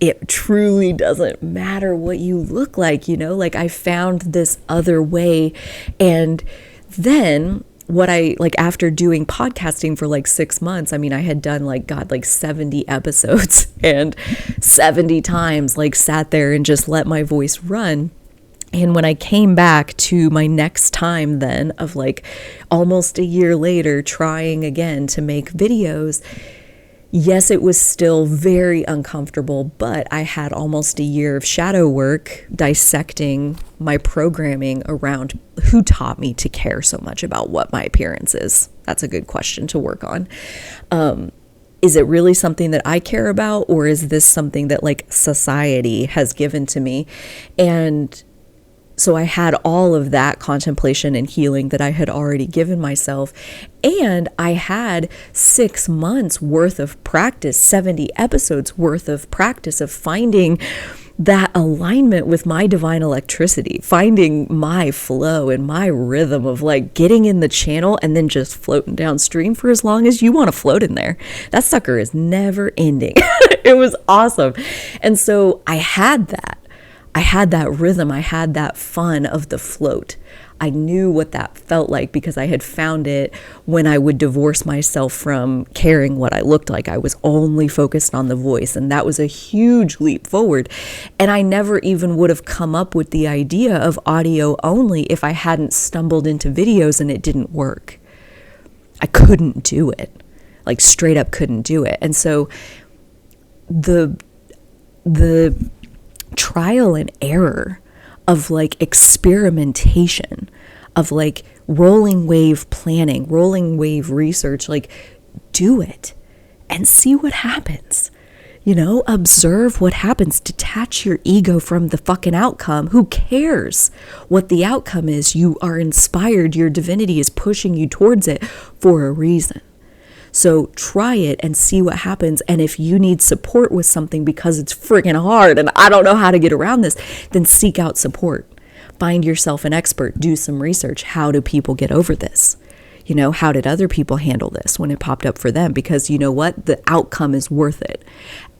it truly doesn't matter what you look like, like I found this other way. And then what I like, after doing podcasting for like 6 months, I mean, I had done like 70 episodes and 70 times like sat there and just let my voice run. And when I came back to my next time then of like almost a year later, trying again to make videos, yes, it was still very uncomfortable, but I had almost a year of shadow work dissecting my programming around who taught me to care so much about what my appearance is. That's a good question to work on. Is it really something that I care about, or is this something that like society has given to me? And so I had all of that contemplation and healing that I had already given myself. And I had 6 months worth of practice, 70 episodes worth of practice of finding that alignment with my divine electricity, finding my flow and my rhythm of like getting in the channel and then just floating downstream for as long as you want to float in there. That sucker is never ending. It was awesome. And so I had that rhythm. I had that fun of the float. I knew what that felt like because I had found it when I would divorce myself from caring what I looked like. I was only focused on the voice, and that was a huge leap forward. And I never even would have come up with the idea of audio only if I hadn't stumbled into videos and it didn't work. I couldn't do it. Like straight up couldn't do it. And so the trial and error of like experimentation, of like rolling wave planning, rolling wave research, like do it and see what happens. Observe what happens. Detach your ego from the fucking outcome. Who cares what the outcome is? You are inspired. Your divinity is pushing you towards it for a reason. So try it and see what happens. And if you need support with something because it's friggin' hard and I don't know how to get around this, then seek out support. Find yourself an expert. Do some research. How do people get over this? How did other people handle this when it popped up for them? Because you know what? The outcome is worth it.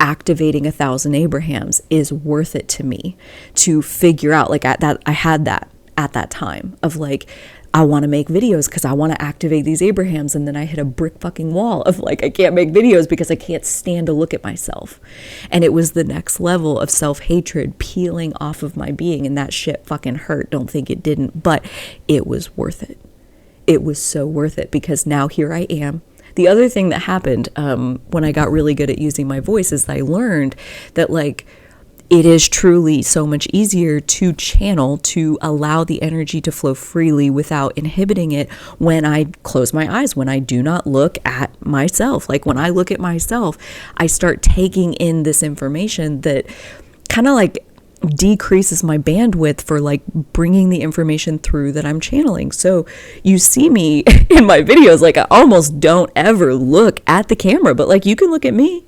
Activating 1,000 Abrahams is worth it to me to figure out, like I had that at that time of like, I want to make videos because I want to activate these Abrahams. And then I hit a brick fucking wall of like, I can't make videos because I can't stand to look at myself. And it was the next level of self-hatred peeling off of my being. And that shit fucking hurt. Don't think it didn't, but it was worth it. It was so worth it because now here I am. The other thing that happened when I got really good at using my voice is I learned that like, it is truly so much easier to channel, to allow the energy to flow freely without inhibiting it when I close my eyes, when I do not look at myself. Like when I look at myself, I start taking in this information that kind of like decreases my bandwidth for like bringing the information through that I'm channeling. So you see me in my videos, like I almost don't ever look at the camera, but like you can look at me.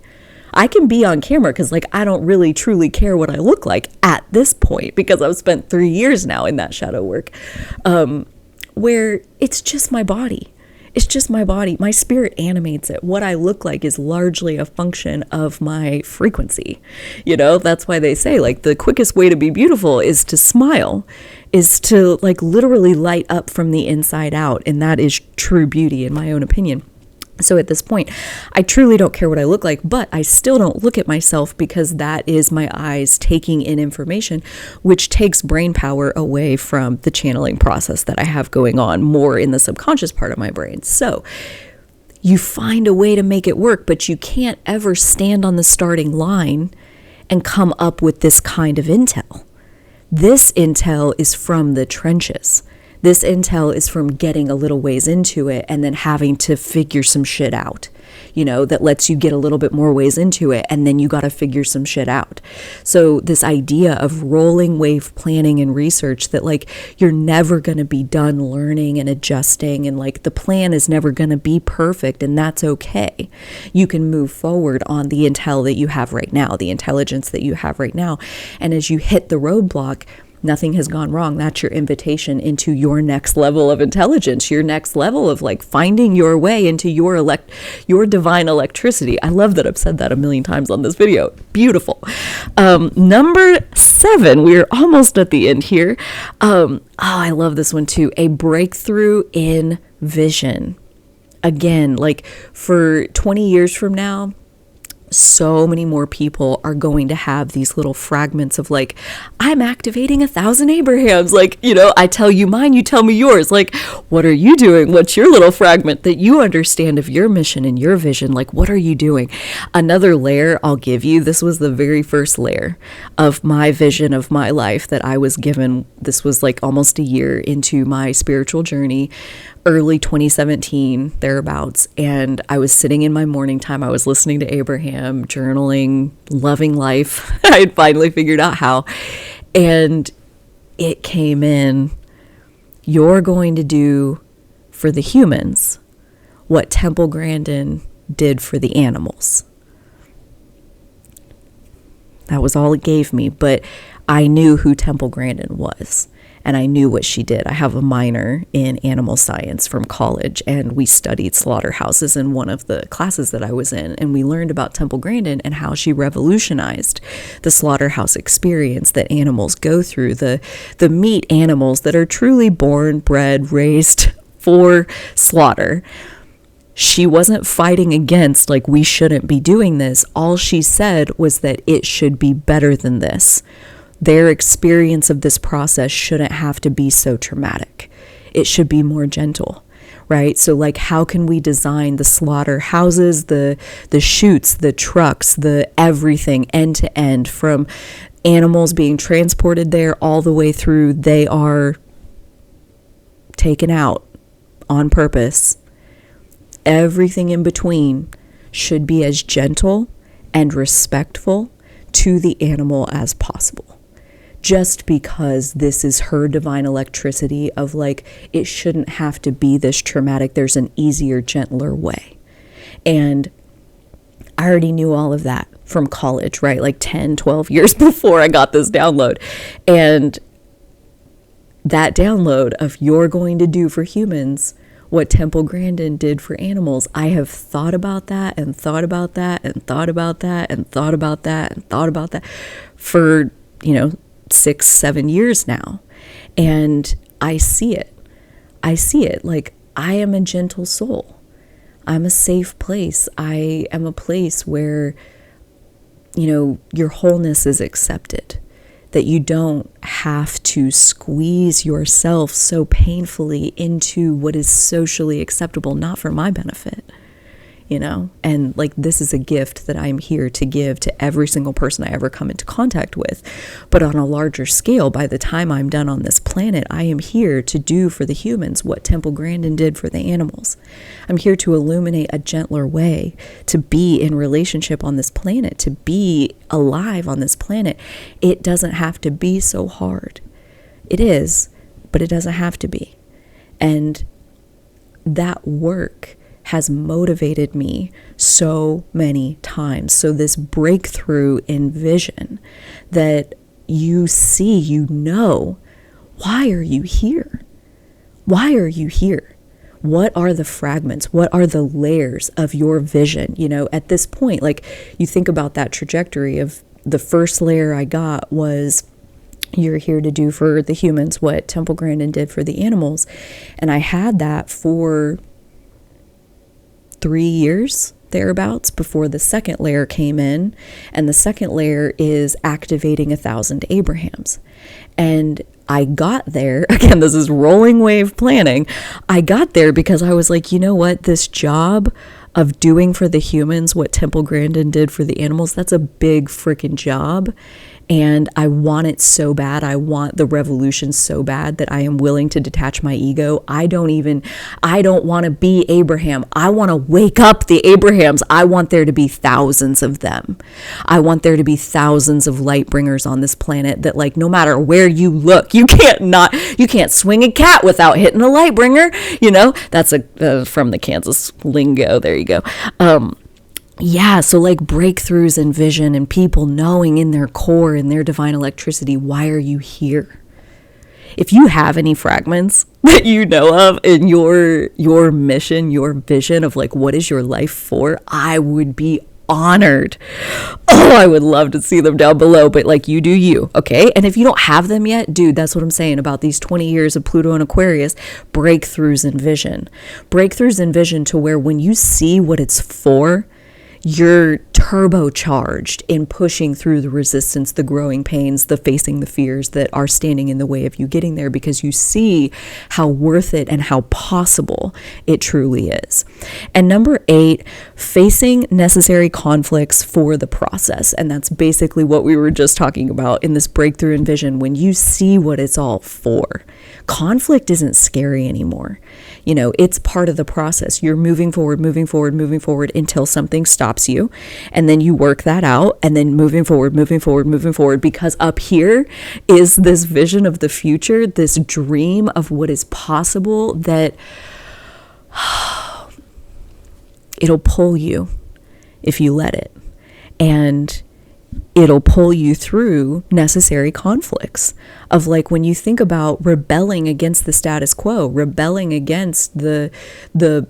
I can be on camera because like I don't really truly care what I look like at this point because I've spent 3 years now in that shadow work where it's just my body. It's just my body. My spirit animates it. What I look like is largely a function of my frequency. That's why they say, like, the quickest way to be beautiful is to smile, is to, like, literally light up from the inside out. And that is true beauty, in my own opinion. So at this point, I truly don't care what I look like, but I still don't look at myself, because that is my eyes taking in information, which takes brain power away from the channeling process that I have going on more in the subconscious part of my brain. So you find a way to make it work, but you can't ever stand on the starting line and come up with this kind of intel. This intel is from the trenches. This intel is from getting a little ways into it and then having to figure some shit out, that lets you get a little bit more ways into it, and then you got to figure some shit out. So this idea of rolling wave planning and research, that, like, you're never going to be done learning and adjusting, and, like, the plan is never going to be perfect, and that's okay. You can move forward on the intel that you have right now, the intelligence that you have right now. And as you hit the roadblock, nothing has gone wrong. That's your invitation into your next level of intelligence, your next level of, like, finding your way into your divine electricity. I love that I've said that a million times on this video. Beautiful. Number 7, we're almost at the end here. I love this one too. A breakthrough in vision. Again, like, for 20 years from now, so many more people are going to have these little fragments of, like, I'm activating 1,000 Abrahams. Like, I tell you mine, you tell me yours. Like, what are you doing? What's your little fragment that you understand of your mission and your vision? Like, what are you doing? Another layer I'll give you. This was the very first layer of my vision of my life that I was given. This was, like, almost a year into my spiritual journey, early 2017, thereabouts. And I was sitting in my morning time. I was listening to Abraham, journaling, loving life. I had finally figured out how. And it came in, you're going to do for the humans what Temple Grandin did for the animals. That was all it gave me. But I knew who Temple Grandin was. And I knew what she did. I have a minor in animal science from college, and we studied slaughterhouses in one of the classes that I was in. And we learned about Temple Grandin and how she revolutionized the slaughterhouse experience that animals go through, the meat animals that are truly born, bred, raised for slaughter. She wasn't fighting against, like, we shouldn't be doing this. All she said was that it should be better than this. Their experience of this process shouldn't have to be so traumatic. It should be more gentle, right? So, like, how can we design the slaughterhouses, the chutes, the trucks, the everything end to end, from animals being transported there all the way through they are taken out on purpose. Everything in between should be as gentle and respectful to the animal as possible. Just because this is her divine electricity of, like, it shouldn't have to be this traumatic. There's an easier, gentler way. And I already knew all of that from college, right? Like 10, 12 years before I got this download. And that download of you're going to do for humans what Temple Grandin did for animals, I have thought about that and thought about that and thought about that and thought about that and thought about that for, 6, 7 years now. And I see it. Like, I am a gentle soul. I'm a safe place. I am a place where, your wholeness is accepted. That you don't have to squeeze yourself so painfully into what is socially acceptable, not for my benefit. And, like, this is a gift that I'm here to give to every single person I ever come into contact with. But on a larger scale, by the time I'm done on this planet, I am here to do for the humans what Temple Grandin did for the animals. I'm here to illuminate a gentler way to be in relationship on this planet, to be alive on this planet. It doesn't have to be so hard. It is, but it doesn't have to be. And that work has motivated me so many times. So this breakthrough in vision that you see, why are you here? Why are you here? What are the fragments? What are the layers of your vision? You know, at this point, like you think about that trajectory of the first layer I got was you're here to do for the humans what Temple Grandin did for the animals. And I had that for 3 years thereabouts before the second layer came in. And the second layer is activating 1,000 Abrahams. And I got there, again, this is rolling wave planning. I got there because I was like, you know what, this job of doing for the humans what Temple Grandin did for the animals, that's a big freaking job. And I want it so bad. I want the revolution so bad that I am willing to detach my ego. I don't want to be Abraham. I want to wake up the Abrahams. I want there to be thousands of them. I want there to be thousands of light bringers on this planet that, like, no matter where you look, you can't swing a cat without hitting a light bringer. You know, that's from the Kansas lingo. There you go. Yeah, so like breakthroughs in vision and people knowing in their core, in their divine electricity, why are you here? If you have any fragments that you know of in your mission, your vision of like what is your life for, I would be honored. Oh, I would love to see them down below, but like you do you, okay? And if you don't have them yet, dude, that's what I'm saying about these 20 years of Pluto and Aquarius, breakthroughs in vision. Breakthroughs in vision to where when you see what it's for, you're turbocharged in pushing through the resistance, the growing pains, the facing the fears that are standing in the way of you getting there, because you see how worth it and how possible it truly is. And number 8, facing necessary conflicts for the process. And that's basically what we were just talking about in this breakthrough in vision. When you see what it's all for, conflict isn't scary anymore. You know, it's part of the process. You're moving forward until something stops you. And then you work that out and then moving forward, because up here is this vision of the future, this dream of what is possible that it'll pull you if you let it. And it'll pull you through necessary conflicts of like when you think about rebelling against the status quo, rebelling against the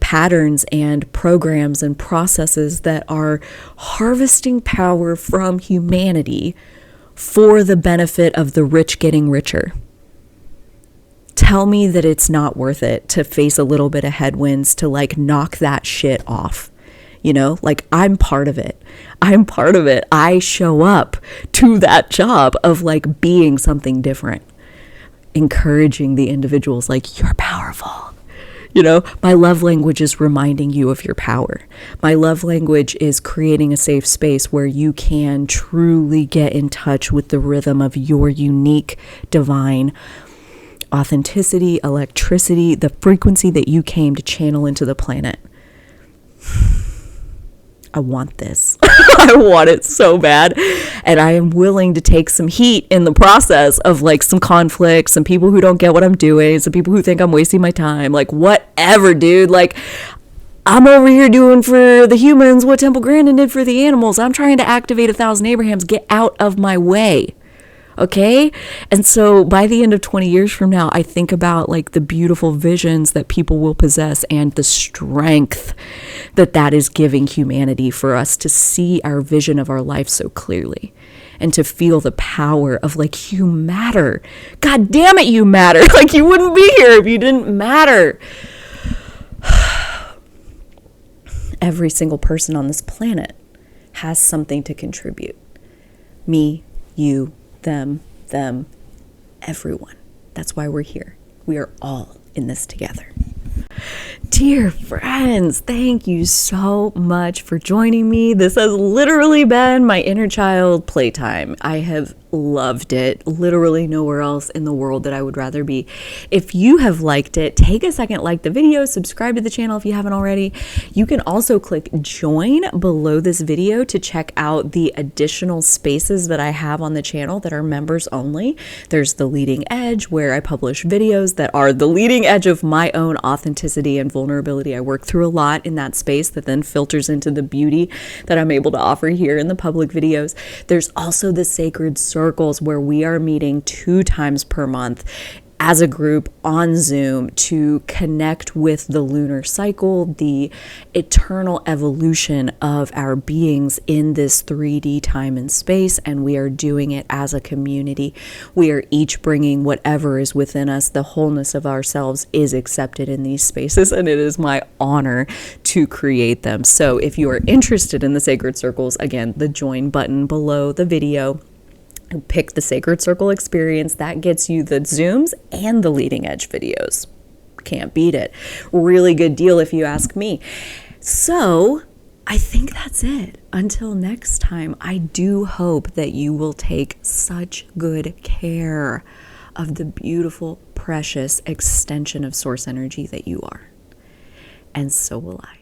patterns and programs and processes that are harvesting power from humanity for the benefit of the rich getting richer. Tell me that it's not worth it to face a little bit of headwinds to like knock that shit off. You know, like I'm part of it. I show up to that job of like being something different, encouraging the individuals like you're powerful. You know, my love language is reminding you of your power. My love language is creating a safe space where you can truly get in touch with the rhythm of your unique divine authenticity, electricity, the frequency that you came to channel into the planet. I want this. I want it so bad. And I am willing to take some heat in the process of like some conflicts, some people who don't get what I'm doing, some people who think I'm wasting my time, like whatever, dude. Like I'm over here doing for the humans what Temple Grandin did for the animals. I'm trying to activate 1,000 Abrahams. Get out of my way. Okay? And so by the end of 20 years from now, I think about like the beautiful visions that people will possess and the strength that is giving humanity for us to see our vision of our life so clearly and to feel the power of like, you matter. God damn it, you matter. Like you wouldn't be here if you didn't matter. Every single person on this planet has something to contribute. Me, you, them, everyone. That's why we're here. We are all in this together. Dear friends, thank you so much for joining me. This has literally been my inner child playtime. I have loved it. Literally nowhere else in the world that I would rather be. If you have liked it, take a second, like the video, subscribe to the channel if you haven't already. You can also click join below this video to check out the additional spaces that I have on the channel that are members only. There's the leading edge where I publish videos that are the leading edge of my own authenticity and vulnerability. I work through a lot in that space that then filters into the beauty that I'm able to offer here in the public videos. There's also the sacred circles where we are meeting 2 times per month as a group on Zoom to connect with the lunar cycle, the eternal evolution of our beings in this 3D time and space. And we are doing it as a community. We are each bringing whatever is within us. The wholeness of ourselves is accepted in these spaces, and it is my honor to create them. So if you are interested in the sacred circles, again, the join button below the video. Pick the Sacred Circle experience. That gets you the Zooms and the leading edge videos. Can't beat it. Really good deal if you ask me. So I think that's it. Until next time, I do hope that you will take such good care of the beautiful, precious extension of source energy that you are. And so will I.